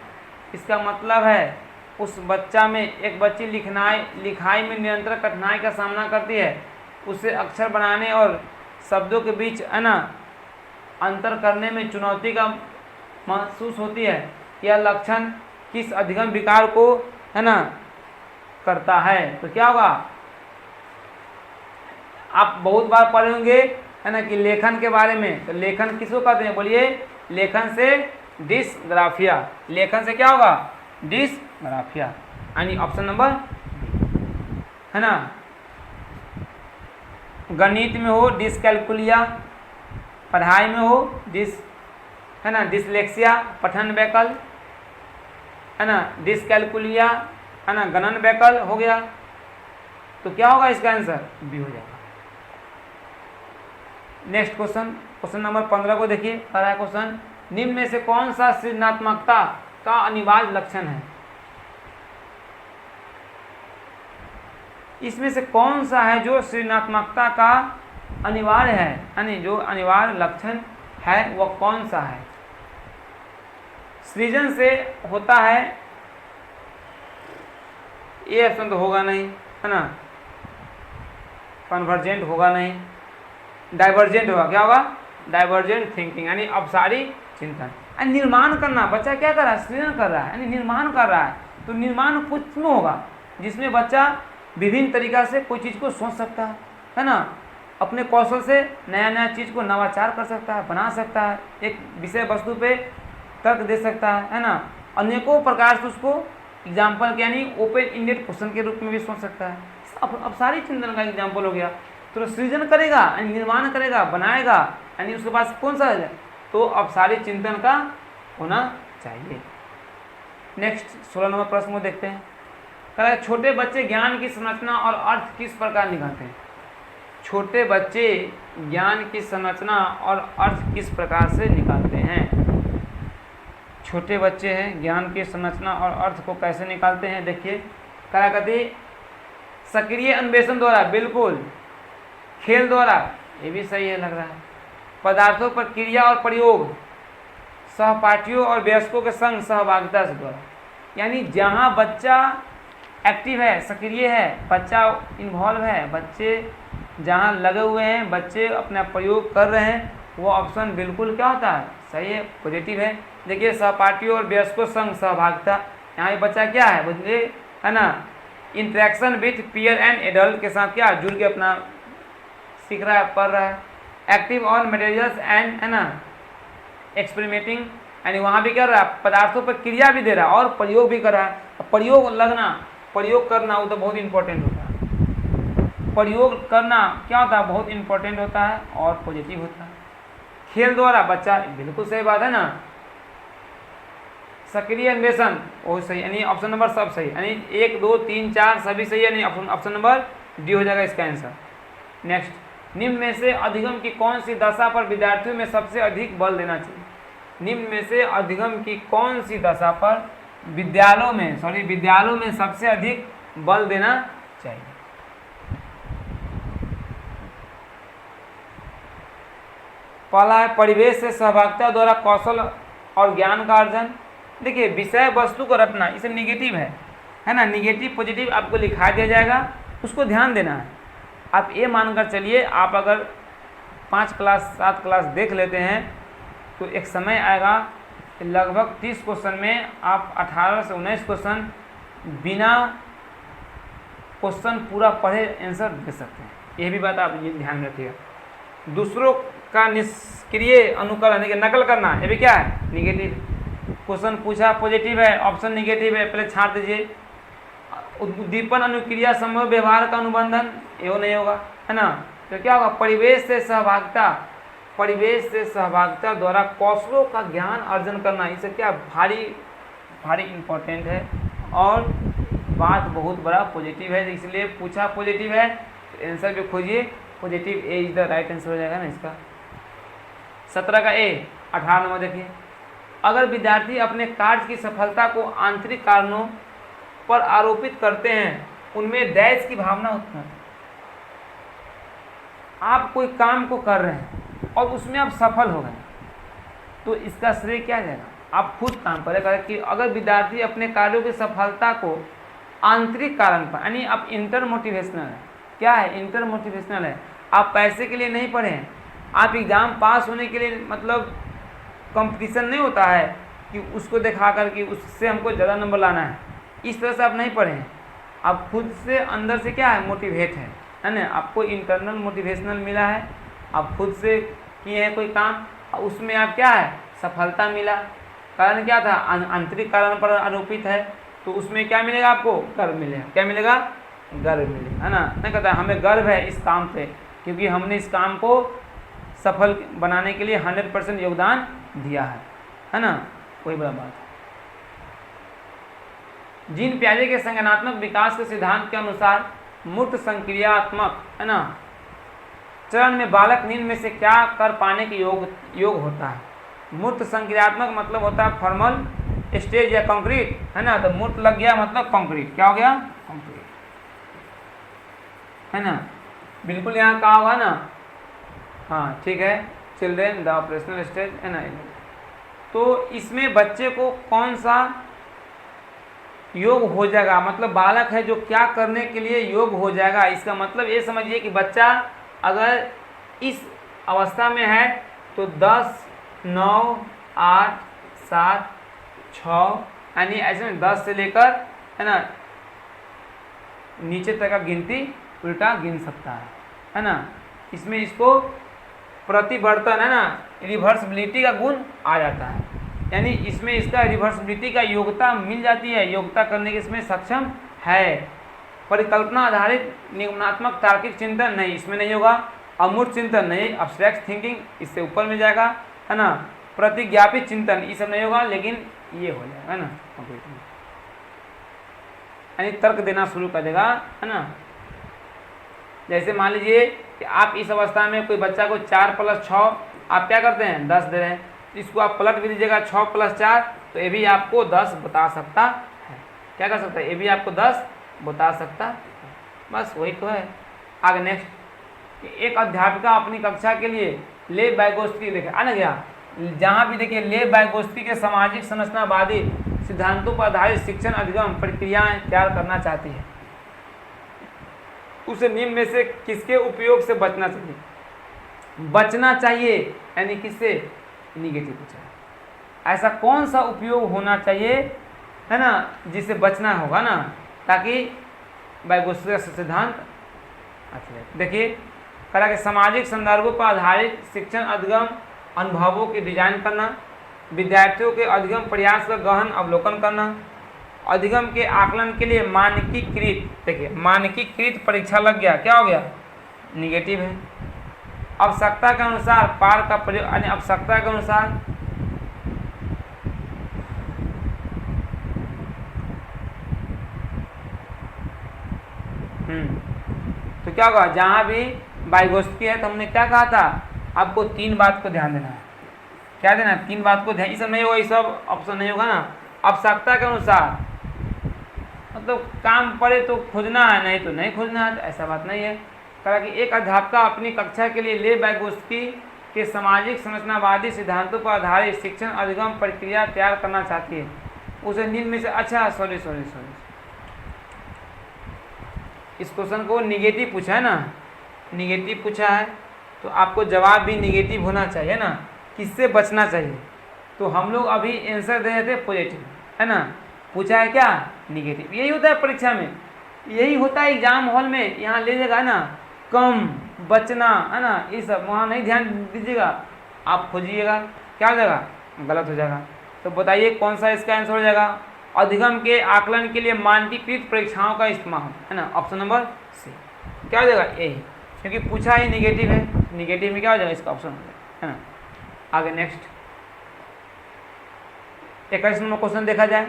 इसका मतलब है उस बच्चा में, एक बच्ची लिखाई में निरंतर कठिनाई का सामना करती है, उसे अक्षर बनाने और शब्दों के बीच, है ना, अंतर करने में चुनौती का महसूस होती है। यह लक्षण किस अधिगम विकार को, है ना, करता है। तो क्या होगा, आप बहुत बार पढ़े होंगे, है ना, कि लेखन के बारे में। तो लेखन किसको कहते हैं, बोलिए, लेखन से डिस्ग्राफिया। लेखन से क्या होगा, डिस्ग्राफिया, यानी ऑप्शन नंबर, है ना। गणित में हो डिसकैलकुलिया, पढ़ाई में हो है ना, डिसलेक्सिया पठन वैकल, है ना, डिसकैलकुलिया, है ना, गणन वैकल हो गया। तो क्या होगा इसका आंसर, बी हो जाएगा। नेक्स्ट क्वेश्चन, क्वेश्चन नंबर 15 को देखिए। कह रहा है क्वेश्चन, निम्न में से कौन सा सृजनात्मकता का अनिवार्य लक्षण है? इसमें से कौन सा है जो सृजनात्मकता का अनिवार्य है, यानी जो अनिवार्य लक्षण है वह कौन सा है? सृजन से होता है, ये ऑप्शन तो होगा नहीं, है ना। कन्वर्जेंट होगा नहीं, डाइवर्जेंट होगा। क्या होगा? डाइवर्जेंट थिंकिंग, यानी अपसारी चिंतन। यानी निर्माण करना, बच्चा क्या कर रहा है? सृजन कर रहा है, यानी निर्माण कर रहा है। तो निर्माण कुछ में होगा जिसमें बच्चा विभिन्न तरीका से कोई चीज़ को सोच सकता है ना, अपने कौशल से नया नया चीज़ को नवाचार कर सकता है, बना सकता है, एक विषय वस्तु पे तर्क दे सकता है ना। अनेकों प्रकार से उसको एग्जाम्पल यानी ओपन इंडेड क्वेश्चन के रूप में भी सोच सकता है। अब सारी चिंतन का एग्जाम्पल हो गया। तो सृजन करेगा, निर्माण करेगा, बनाएगा, यानी उसके पास कौन सा है? तो अब सारी चिंतन का होना चाहिए। नेक्स्ट 16 नंबर प्रश्न को देखते हैं। कह रहा है छोटे बच्चे ज्ञान की संरचना और अर्थ किस प्रकार निकालते हैं? छोटे बच्चे ज्ञान की संरचना और अर्थ किस प्रकार से निकालते हैं? छोटे बच्चे हैं, ज्ञान की संरचना और अर्थ को कैसे निकालते हैं? देखिए, क्या कहते हैं? सक्रिय अन्वेषण द्वारा, बिल्कुल। खेल द्वारा, ये भी सही है लग रहा है। पदार्थों पर क्रिया और प्रयोग, सहपाठियों और वयस्कों के संग सहभागिता से द्वारा, यानी जहाँ बच्चा एक्टिव है, सक्रिय है, बच्चा इन्वॉल्व है, बच्चे जहाँ लगे हुए हैं, बच्चे अपना प्रयोग कर रहे हैं, वो ऑप्शन बिल्कुल क्या होता है? सही है, पॉजिटिव है। देखिए, सहपाठियों और वयस्कों संग सहभागिता, यहाँ ये बच्चा क्या है? बोलिए, है ना, interaction with peer and adult के साथ क्या जुड़ के अपना सीख रहा है, पढ़ रहा है। एक्टिव ऑन मटेरियल्स एंड, है ना, एक्सपेरिमेंटिंग, यानी वहाँ भी कर रहा है, पदार्थों पर क्रिया भी दे रहा है और प्रयोग भी कर रहा है। प्रयोग लगना, प्रयोग करना वो तो बहुत इंपॉर्टेंट होता है। प्रयोग करना क्या होता है? बहुत इंपॉर्टेंट होता है और पॉजिटिव होता है। खेल द्वारा, बच्चा, बिल्कुल सही बात है ना। सक्रिय अन्वेषण, वो सही, यानी ऑप्शन नंबर सब सही, यानी 1 2 3 4 सभी सही है, यानी ऑप्शन नंबर डी हो जाएगा इसका आंसर। नेक्स्ट, निम्न में से अधिगम की कौन सी दशा पर विद्यार्थियों में सबसे अधिक बल देना चाहिए? निम्न में से अधिगम की कौन सी दशा पर विद्यालयों में सबसे अधिक बल देना चाहिए? पहला है परिवेश से सहभागिता द्वारा कौशल और ज्ञान का अर्जन। देखिए, विषय वस्तु को रटना, इसे निगेटिव है ना, निगेटिव पॉजिटिव आपको लिखा दिया जाएगा, उसको ध्यान देना है। आप ये मानकर चलिए, आप अगर 5 क्लास 7 क्लास देख लेते हैं तो एक समय आएगा कि लगभग 30 क्वेश्चन में आप 18 से 19 क्वेश्चन बिना क्वेश्चन पूरा पढ़े आंसर दे सकते हैं। ये भी बात आप ये ध्यान रखिएगा। दूसरों का निष्क्रिय अनुकरण, नकल करना, ये भी क्या है? निगेटिव। क्वेश्चन पूछा, पॉजिटिव है, ऑप्शन निगेटिव है, पहले छांट दीजिए। उद्दीपन, अनुक्रिया, संभव व्यवहार का अनुबंधन, ये नहीं होगा, है ना। तो क्या होगा? परिवेश से सहभागिता द्वारा कौशलों का ज्ञान अर्जन करना, इसे क्या भारी इंपॉर्टेंट है और बात बहुत बड़ा पॉजिटिव है, इसलिए पूछा पॉजिटिव है, आंसर भी खोजिए positive. A is the right answer हो जाएगा ना इसका। 17 का ए। 18 नंबर देखिए, अगर विद्यार्थी अपने कार्य की सफलता को आंतरिक कारणों पर आरोपित करते हैं, उनमें डैश की भावना उत्पन्न। आप कोई काम को कर रहे हैं और उसमें आप सफल हो गए, तो इसका श्रेय क्या जाएगा? आप खुद काम करें कि अगर विद्यार्थी अपने कार्यों की सफलता को आंतरिक कारण पर, यानी आप इंटर मोटिवेशनल है, क्या है? इंटर मोटिवेशनल है। आप पैसे के लिए नहीं पढ़े हैं, आप एग्ज़ाम पास होने के लिए, मतलब कंपटीशन नहीं होता है कि उसको दिखा कर कि उससे हमको ज़्यादा नंबर लाना है, इस तरह से आप नहीं पढ़े हैं। आप खुद से अंदर से क्या है? मोटिवेट है ना। आपको इंटरनल मोटिवेशनल मिला है, आप खुद से किए हैं कोई काम, उसमें आप क्या है? सफलता मिला। कारण क्या था? आंतरिक कारण पर आरोपित है, तो उसमें क्या मिलेगा आपको? गर्व मिलेगा। क्या मिलेगा? गर्व मिलेगा, है ना। नहीं कहता हमें गर्व है इस काम पे, क्योंकि हमने इस काम को सफल बनाने के लिए 100% योगदान दिया है ना। कोई बड़ा बात। जीन पियाजे के संज्ञानात्मक विकास के सिद्धांत के अनुसार मूर्त संक्रियात्मक, है ना, चरण में बालक निम्न में से क्या कर पाने के योग होता है? मूर्त संक्रियात्मक मतलब होता है फॉर्मल स्टेज या कंक्रीट, है ना। तो मूर्त लग गया मतलब कंक्रीट, क्या हो गया, कंक्रीट, है ना। बिल्कुल यहाँ कहा होगा ना, हाँ ठीक है, चिल्ड्रेन द ऑपरेशनल स्टेज, है ना। तो इसमें बच्चे को कौन सा योग हो जाएगा, मतलब बालक है जो क्या करने के लिए योग हो जाएगा, इसका मतलब ये समझिए कि बच्चा अगर इस अवस्था में है तो 10, 9, 8, 7, 6 यानी ऐसे में 10 से लेकर, है ना, नीचे तक का गिनती उल्टा गिन सकता है ना। इसमें इसको प्रतिवर्तन, है ना, रिवर्सिबिलिटी का गुण आ जाता है, यानी इसमें इसका रिवर्सिबिलिटी का योग्यता मिल जाती है, योग्यता करने के इसमें सक्षम है। परिकल्पना आधारित निगमनात्मक तार्किक चिंतन नहीं, इसमें नहीं होगा। अमूर्त चिंतन नहीं, अब्स्ट्रैक्ट थिंकिंग इससे ऊपर में जाएगा, है ना। प्रतिज्ञापित चिंतन ये सब नहीं होगा, लेकिन ये हो जाएगा, है ना, यानी तर्क देना शुरू कर देगा, है ना। जैसे मान लीजिए कि आप इस अवस्था में कोई बच्चा को 4 + 6 आप क्या करते हैं, 10 दे रहे हैं, इसको आप पलट भी दीजिएगा 6 + 4 तो ये भी आपको 10 बता सकता है, क्या कर सकता है, ये भी आपको 10 बता सकता है। बस वही तो है। आगे नेक्स्ट, एक अध्यापिका अपनी कक्षा के लिए लेव वाइगोत्स्की देखे आना गया, जहाँ भी देखिए लेव वाइगोत्स्की के सामाजिक संरचनावादी सिद्धांतों पर आधारित शिक्षण अधिगम प्रक्रियाएं तैयार करना चाहती है, उसे निम्न में से किसके उपयोग से बचना चाहिए, बचना चाहिए यानी किससे, निगेटिव पूछा है। ऐसा कौन सा उपयोग होना चाहिए, है ना, जिससे बचना होगा ना, ताकि वाइगोत्स्की का सिद्धांत अच्छा है। देखिए करा के सामाजिक संदर्भों पर आधारित शिक्षण अधिगम अनुभवों की डिजाइन करना, विद्यार्थियों के अधिगम प्रयास का गहन अवलोकन करना, अधिगम के आकलन के लिए मानकीकृत, देखिए मानकीकृत परीक्षा लग गया, क्या हो गया, निगेटिव है। आवश्यकता के अनुसार पार का प्रयोग, यानी आवश्यकता के अनुसार, तो क्या होगा, जहां भी वाइगोत्स्की है तो हमने क्या कहा था, आपको 3 बात को ध्यान देना है, क्या देना है, 3 बात को ध्यान, ये सब नहीं होगा, ये सब ऑप्शन नहीं होगा ना। आवश्यकता के अनुसार मतलब काम पड़े तो खोजना है, नहीं तो नहीं खोजना है, ऐसा बात नहीं है। कहा कि एक अध्यापिका अपनी कक्षा के लिए लेव वाइगोत्स्की के सामाजिक संरचनावादी सिद्धांतों पर आधारित शिक्षण अधिगम प्रक्रिया तैयार करना चाहती है, उसे निम्न में से, अच्छा सॉरी इस क्वेश्चन को निगेटिव पूछा है ना, निगेटिव पूछा है तो आपको जवाब भी निगेटिव होना चाहिए ना, किससे बचना चाहिए। तो हम लोग अभी आंसर दे रहे थे पॉजिटिव, है ना, पूछा है क्या, निगेटिव। यही होता है परीक्षा में, यही होता है एग्जाम हॉल में, यहाँ ले जाएगा ना कम, बचना, है ना, ये सब वहाँ नहीं ध्यान दीजिएगा, आप खोजिएगा, क्या हो जाएगा, गलत हो जाएगा। तो बताइए कौन सा इसका आंसर हो जाएगा, अधिगम के आकलन के लिए मानकीकृत परीक्षाओं का इस्तेमाल, है ना, ऑप्शन नंबर सी, क्या हो जाएगा, यही, क्योंकि पूछा ही निगेटिव है, निगेटिव में क्या हो जाएगा, इसका ऑप्शन हो जाएगा, है ना। आगे नेक्स्ट 21 नंबर क्वेश्चन देखा जाए,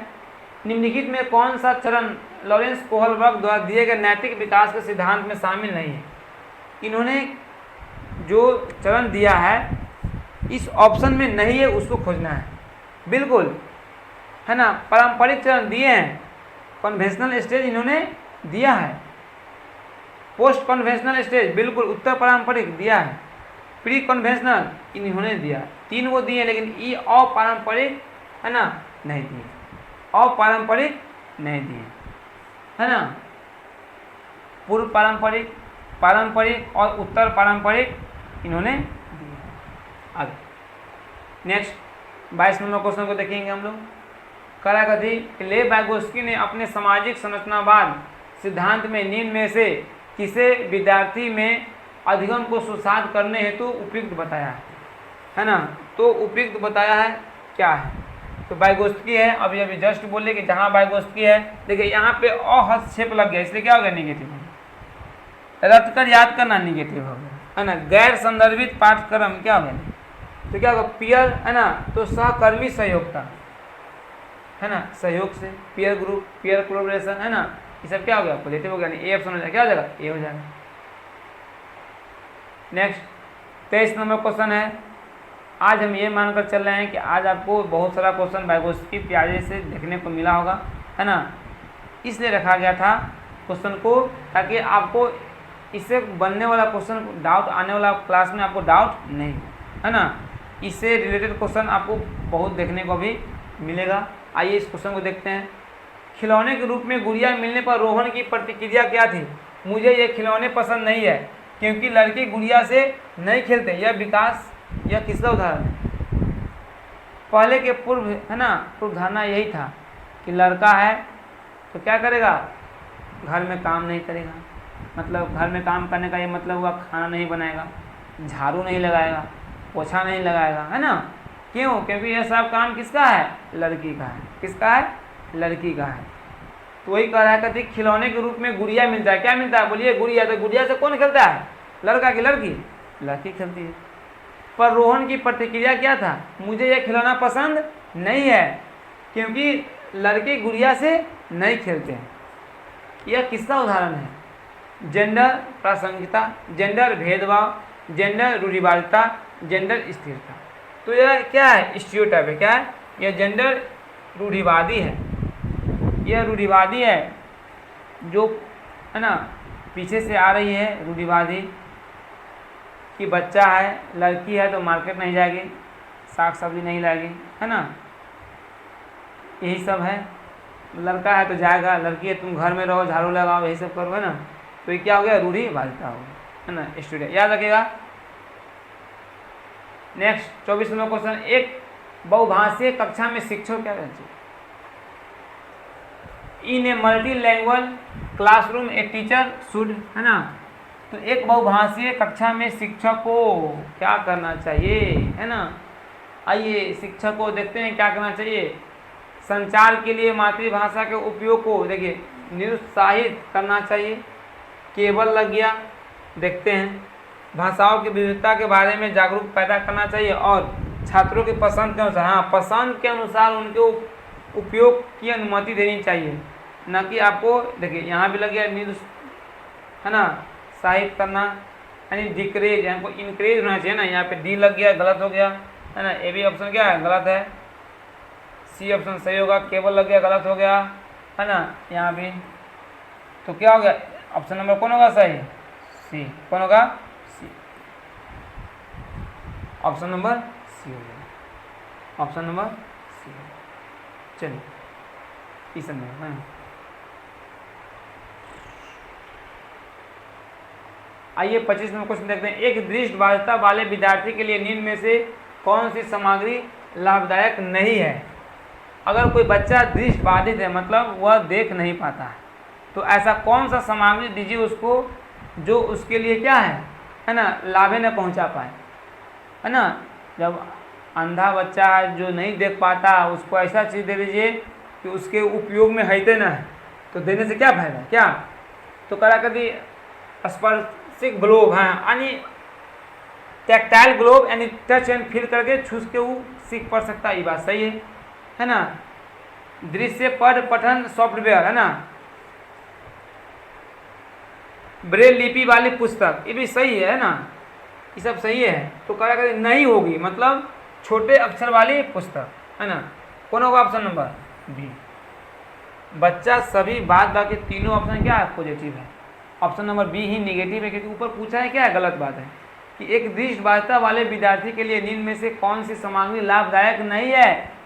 निम्नलिखित में कौन सा चरण लॉरेंस कोहलबर्ग द्वारा दिए गए नैतिक विकास के सिद्धांत में शामिल नहीं है। इन्होंने जो चरण दिया है इस ऑप्शन में नहीं है, उसको खोजना है, बिल्कुल, है ना। पारंपरिक चरण दिए हैं, कन्वेंशनल स्टेज इन्होंने दिया है, पोस्ट कन्वेंशनल स्टेज बिल्कुल उत्तर पारंपरिक दिया है, प्री कन्वेंशनल इन्होंने दिया, 3 वो दिए, लेकिन ये अपारंपरिक, है ना, नहीं दिए, अपारंपरिक नहीं दिए, है ना। पूर्व पारंपरिक, पारंपरिक और उत्तर पारंपरिक इन्होंने दिए। आगे नेक्स्ट 22 नंबर क्वेश्चन को देखेंगे हम लोग। करा कथी लेव वाइगोत्स्की ने अपने सामाजिक संरचनावाद सिद्धांत में निम्न में से किसे विद्यार्थी में अधिगम को सुसाध करने हेतु उपयुक्त बताया है ना। तो उपयुक्त बताया है क्या है, तो वाइगोत्स्की है, अभी जस्ट बोले कि जहाँ वाइगोत्स्की है, देखिए यहाँ पे अहस्तक्षेप लग गया, इसलिए क्या हो गया, निगेटिव हो गया, रट कर याद करना निगेटिव हो गया, है ना। गैर संदर्भित पाठ्यक्रम क्या हो गया, तो क्या होगा, पीयर, है ना, तो सहकर्मी सहयोगता, है ना, सहयोग से, पीयर ग्रुप, पीयर कोलैबोरेशन, है ना, ये सब क्या हो गया, पॉजिटिव हो गया, ए ऑप्शन हो जाएगा, क्या हो जाएगा, ए हो जाएगा। नेक्स्ट 23 नंबर क्वेश्चन है, आज हम ये मानकर चल रहे हैं कि आज आपको बहुत सारा क्वेश्चन वाइगोत्स्की पियाजे से देखने को मिला होगा, है ना। इसलिए रखा गया था क्वेश्चन को, ताकि आपको इससे बनने वाला क्वेश्चन डाउट आने वाला क्लास में आपको डाउट नहीं, है ना। इससे रिलेटेड क्वेश्चन आपको बहुत देखने को भी मिलेगा। आइए इस क्वेश्चन को देखते हैं। खिलौने के रूप में गुड़िया मिलने पर रोहन की प्रतिक्रिया क्या थी? मुझे ये खिलौने पसंद नहीं है क्योंकि लड़के गुड़िया से नहीं खेलते। यह विकास, यह किसका उदाहरण है? पहले के पूर्व, है ना, पूर्व धारणा यही था कि लड़का है तो क्या करेगा, घर में काम नहीं करेगा। मतलब घर में काम करने का ये मतलब हुआ खाना नहीं बनाएगा, झाड़ू नहीं लगाएगा, पोछा नहीं लगाएगा, है ना। क्यों? क्योंकि यह सब काम किसका है? लड़की का है। किसका है? लड़की का है। तो वही कह रहा है, कहती खिलौने के रूप में गुड़िया मिलता है। क्या मिलता है? बोलिए गुड़िया। तो गुड़िया से कौन खेलता है? लड़का की लड़की? लड़की खेलती है। पर रोहन की प्रतिक्रिया क्या था? मुझे यह खिलौना पसंद नहीं है क्योंकि लड़के गुड़िया से नहीं खेलते हैं। यह किसका उदाहरण है? जेंडर प्रासंगिकता, जेंडर भेदभाव, जेंडर रूढ़िवादिता, जेंडर स्थिरता। तो यह क्या है? स्टीरियोटाइप है। क्या है? यह जेंडर रूढ़िवादी है। यह रूढ़िवादी है, जो, है ना, पीछे से आ रही है रूढ़िवादी कि बच्चा है, लड़की है तो मार्केट नहीं जाएगी, साग सब्जी नहीं लाएगी, है ना। यही सब है। लड़का है तो जाएगा, लड़की है तुम घर में रहो, झाड़ू लगाओ, यही सब करो, है ना। तो ये क्या हो गया? रूढ़िवादिता हो गया, है ना। स्टूडेंट याद रखिएगा। Next 24 number question. एक बहुभाषीय कक्षा में शिक्षक क्या रहते हैं? In a multi language classroom a teacher should, है ना। तो एक बहुभाषीय कक्षा में शिक्षक को क्या करना चाहिए, है ना। आइए शिक्षक को देखते हैं क्या करना चाहिए। संचार के लिए मातृभाषा के उपयोग को देखिए निरुत्साहित करना चाहिए। केवल लग गया, देखते हैं। भाषाओं की विविधता के बारे में जागरूक पैदा करना चाहिए और छात्रों की पसंद के अनुसार, हाँ, पसंद के अनुसार उनके उपयोग की अनुमति देनी चाहिए। न कि आपको, देखिए यहाँ भी लग गया है ना, साहित करना, यानी डिक्रेज, हमको इनक्रेज होना चाहिए ना। यहाँ पे डी लग गया, गलत हो गया, है ना। ए भी ऑप्शन क्या है? गलत है। सी ऑप्शन सही होगा। केवल लग गया, गलत हो गया, है ना। यहाँ भी तो क्या हो गया? ऑप्शन नंबर कौन होगा सही? सी। कौन होगा? सी। ऑप्शन नंबर सी हो गया। Option number C. चलिए इस समय आइए 25 नंबर क्वेश्चन देखते हैं। एक दृष्टिबाधिता वाले विद्यार्थी के लिए निम्न में से कौन सी सामग्री लाभदायक नहीं है? अगर कोई बच्चा दृष्टिबाधित है, मतलब वह देख नहीं पाता है, तो ऐसा कौन सा सामग्री दीजिए उसको जो उसके लिए क्या है ना, लाभे न पहुंचा पाए, है ना। जब अंधा बच्चा है जो नहीं देख पाता, उसको ऐसा चीज़ दे दीजिए कि उसके उपयोग में है ना है, तो देने से क्या फायदा? क्या तो करा कर दी स्पर्शिक ग्लोब है, यानी टैक्टाइल ग्लोब, यानी टच एंड फील करके छूस के वो सीख पढ़ सकता है। ये बात सही है ना। दृश्य पढ़ पठन सॉफ्टवेयर, है ना। ब्रेल लिपि वाली पुस्तक, ये भी सही है ना। ये सब सही है। तो करा कर नहीं होगी, मतलब छोटे अक्षर वाली पुस्तक, है ना। कौन होगा? Option number B. बच्चा सभी बाद बाकी तीनों ऑप्शन क्या है? पॉजिटिव है। ऑप्शन नंबर बी ही निगेटिव है, क्योंकि ऊपर पूछा है क्या है? गलत बात है कि एक दृष्टिबाधिता वाले विद्यार्थी के लिए निम्न में से कौन सी सामग्री लाभदायक नहीं है?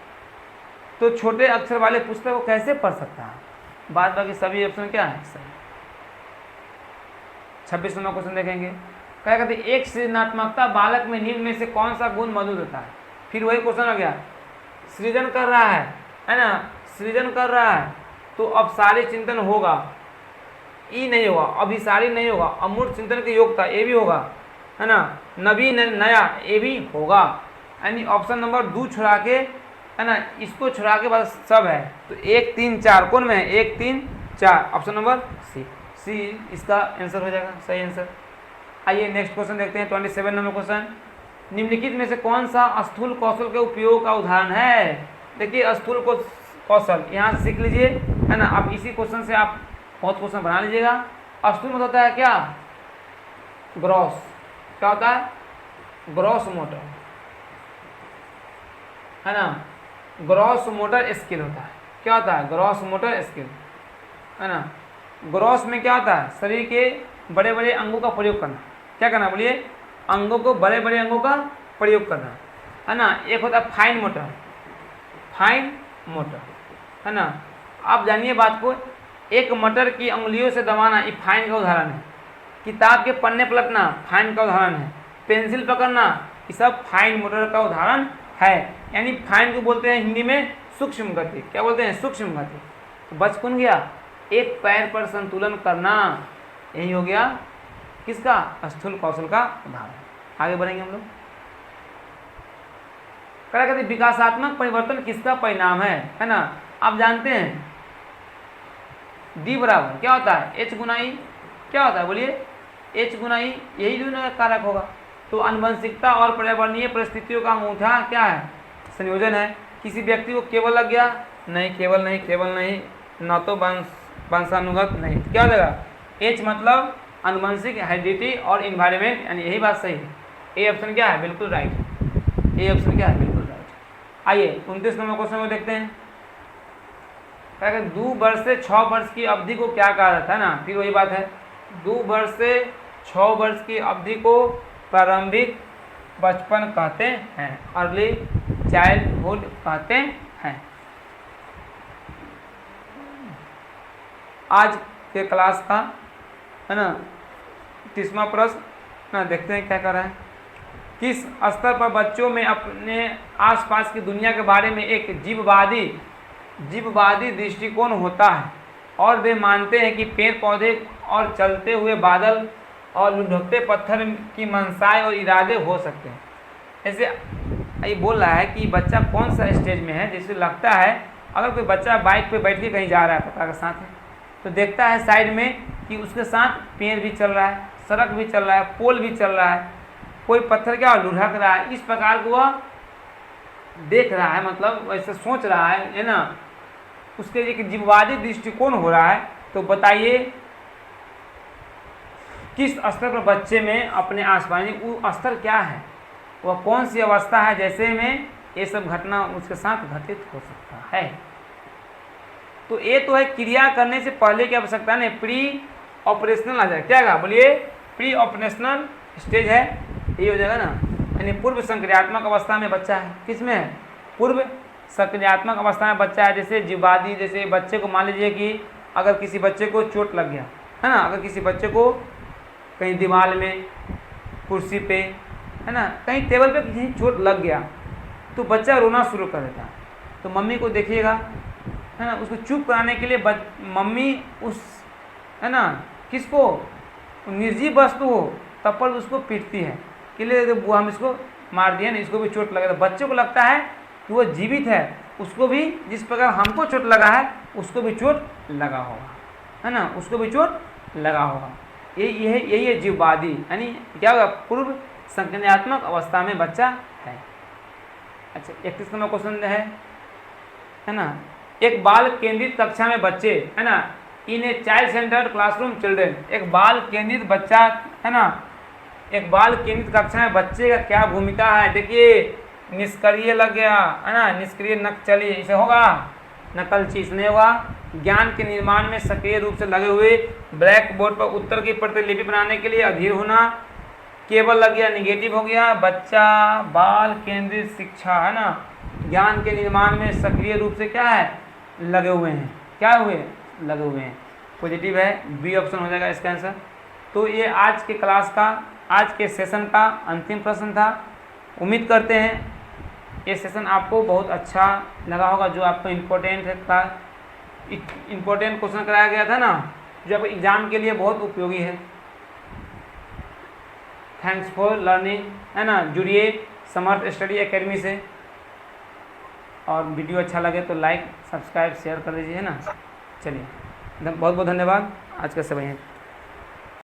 तो छोटे अक्षर वाले पुस्तक को कैसे पढ़ सकता है? बाद बाकी सभी ऑप्शन क्या है? सही। 26 नंबर क्वेश्चन देखेंगे। क्या कहते हैं? एक सृजनात्मकता बालक में निम्न में से कौन सा गुण मौजूद होता है? फिर वही क्वेश्चन आ गया। सृजन कर रहा है ना, सृजन कर रहा है तो अब सारे चिंतन होगा, ई नहीं होगा, अभिसारी नहीं होगा, अमूर्त चिंतन की योग्यता ये भी होगा, है ना। नवीन नया ये भी होगा, यानी ऑप्शन नंबर 2 छुड़ा के, है ना, इसको छुड़ा के बस सब है। तो 1 3 4 कौन में है? 1 3 4 ऑप्शन नंबर सी। सी इसका आंसर हो जाएगा, सही आंसर। आइए नेक्स्ट क्वेश्चन देखते हैं। 27 नंबर क्वेश्चन। निम्नलिखित में से कौन सा स्थूल कौशल के उपयोग का उदाहरण है? देखिए स्थूल कौशल यहाँ से सीख लीजिए, है ना। अब इसी क्वेश्चन से आप बहुत क्वेश्चन बना लीजिएगा। स्थूल मतलब होता है क्या? ग्रॉस। क्या होता है? Gross motor. है ना, ग्रॉस मोटर स्किल होता है। क्या होता है? ग्रॉस मोटर स्किल, है ना। ग्रॉस में क्या होता है? शरीर के बड़े बड़े अंगों का प्रयोग करना। क्या करना बोलिए? अंगों को, बड़े बड़े अंगों का प्रयोग करना, है ना। एक होता है फाइन मोटर, फाइन मोटर, है ना। आप जानिए बात को, एक मटर की अंगुलियों से दबाना, ये फाइन का उदाहरण है। किताब के पन्ने पलटना फाइन का उदाहरण है। पेंसिल पकड़ना, ये सब फाइन मोटर का उदाहरण है। यानी फाइन को बोलते हैं हिंदी में सूक्ष्म गति। क्या बोलते हैं? सूक्ष्म गति। तो बच कौन गया? एक पैर पर संतुलन करना, यही हो गया किसका? स्थूल कौशल का उदाहरण। आगे बढ़ेंगे हम लोग। क्या कहते हैं? विकासात्मक परिवर्तन किसका परिणाम है ना। आप जानते हैं डी बराबर क्या होता है? एच गुना ई। क्या होता है बोलिए? एच गुना ई, यही दोनों का कारक होगा। तो आनुवंशिकता और पर्यावरणीय परिस्थितियों का अनूठा क्या है? संयोजन है। किसी व्यक्ति को केवल लग गया? नहीं, केवल नहीं, केवल नहीं, न तो वंशानुगत नहीं। क्या हो जाएगा? एच मतलब आनुवंशिक, हेरिडिटी और इन्वायरमेंट, यानी यही बात सही है। ए ऑप्शन क्या है? बिल्कुल राइट। ए ऑप्शन क्या है? बिल्कुल राइट। आइए 29 नंबर क्वेश्चन को देखते हैं। क्या कहते हैं? 2 वर्ष से 6 वर्ष की अवधि को क्या कहा जाता है ना। फिर वही बात है, 2 वर्ष से 6 वर्ष की अवधि को प्रारंभिक बचपन कहते हैं, अर्ली चाइल्डहुड कहते हैं। आज के क्लास का, है ना, 30वां प्रश्न ना, देखते हैं क्या कर रहा है। किस स्तर पर बच्चों में अपने आसपास की दुनिया के बारे में एक जीववादी दृष्टिकोण होता है और वे मानते हैं कि पेड़ पौधे और चलते हुए बादल और लुढ़कते पत्थर की मंशाएं और इरादे हो सकते हैं। ऐसे ये बोल रहा है कि बच्चा कौन सा स्टेज में है। जैसे लगता है अगर कोई बच्चा बाइक पे बैठ के कहीं जा रहा है पता के साथ है, तो देखता है साइड में कि उसके साथ पेड़ भी चल रहा है, सड़क भी चल रहा है, पोल भी चल रहा है, कोई पत्थर क्या लुढ़क रहा है। इस प्रकार को वह देख रहा है, मतलब वैसे सोच रहा है ना। उसके एक जीववादी दृष्टिकोण हो रहा है। तो बताइए किस स्तर पर बच्चे में अपने आसपास, वो स्तर क्या है, वह कौन सी अवस्था है जैसे में ये सब घटना उसके साथ घटित हो सकता है। तो ये तो है क्रिया करने से पहले की आवश्यकता नहीं, प्री ऑपरेशनल आ जाए। क्या है बोलिए? प्री ऑपरेशनल स्टेज है, ये हो जाएगा ना। यानी पूर्व संक्रियात्मक अवस्था में बच्चा है। किस में है? पूर्व संक्रियात्मक अवस्था में बच्चा है। जैसे जीववादी, जैसे बच्चे को मान लीजिए कि अगर किसी बच्चे को चोट लग गया, है ना, अगर किसी बच्चे को कहीं दीवार में, कुर्सी पे, है ना, कहीं टेबल पे कहीं चोट लग गया, तो बच्चा रोना शुरू कर देता है। तो मम्मी को देखिएगा, है ना, उसको चुप कराने के लिए मम्मी उस, है ना, किसको, निर्जीव वस्तु हो तब पर उसको पीटती है कि ले बुआ हम इसको मार दिया ना, इसको भी चोट लगा। तो बच्चे को लगता है कि वो जीवित है, उसको भी जिस प्रकार हमको चोट लगा है उसको भी चोट लगा होगा, है ना, उसको भी चोट लगा होगा। यही है जीववादी, यानी क्या होगा? पूर्व संज्ञानात्मक अवस्था में बच्चा है। अच्छा 31 नंबर क्वेश्चन है ना, एक बाल केंद्रित कक्षा में बच्चे, है ना, in a child centred classroom children, एक बाल केंद्रित बच्चा, है ना, एक बाल केंद्रित कक्षा में बच्चे का क्या भूमिका है। देखिए निष्क्रिय लग गया, है ना, निष्क्रिय नकचली, इसे होगा नकलची, इसने होगा ज्ञान के निर्माण में सक्रिय रूप से लगे हुए, ब्लैक बोर्ड पर उत्तर की प्रतिलिपि बनाने के लिए अधीर होना, केवल लग गया, निगेटिव हो गया। बच्चा बाल केंद्रित शिक्षा, है ना, ज्ञान के निर्माण में सक्रिय रूप से क्या है? लगे हुए हैं। क्या हुए? लगे हुए हैं। पॉजिटिव है, बी ऑप्शन हो जाएगा इसका आंसर। तो ये आज के क्लास का, आज के सेशन का अंतिम प्रश्न था। उम्मीद करते हैं ये सेशन आपको बहुत अच्छा लगा होगा। जो आपको इम्पोर्टेंट क्वेश्चन कराया गया था ना, जो आपको एग्जाम के लिए बहुत उपयोगी है। थैंक्स फॉर लर्निंग, है ना, जुड़िए समर्थ स्टडी एकेडमी से। और वीडियो अच्छा लगे तो लाइक, सब्सक्राइब, शेयर कर लीजिए, है ना। चलिए बहुत बहुत धन्यवाद। आज का समय है।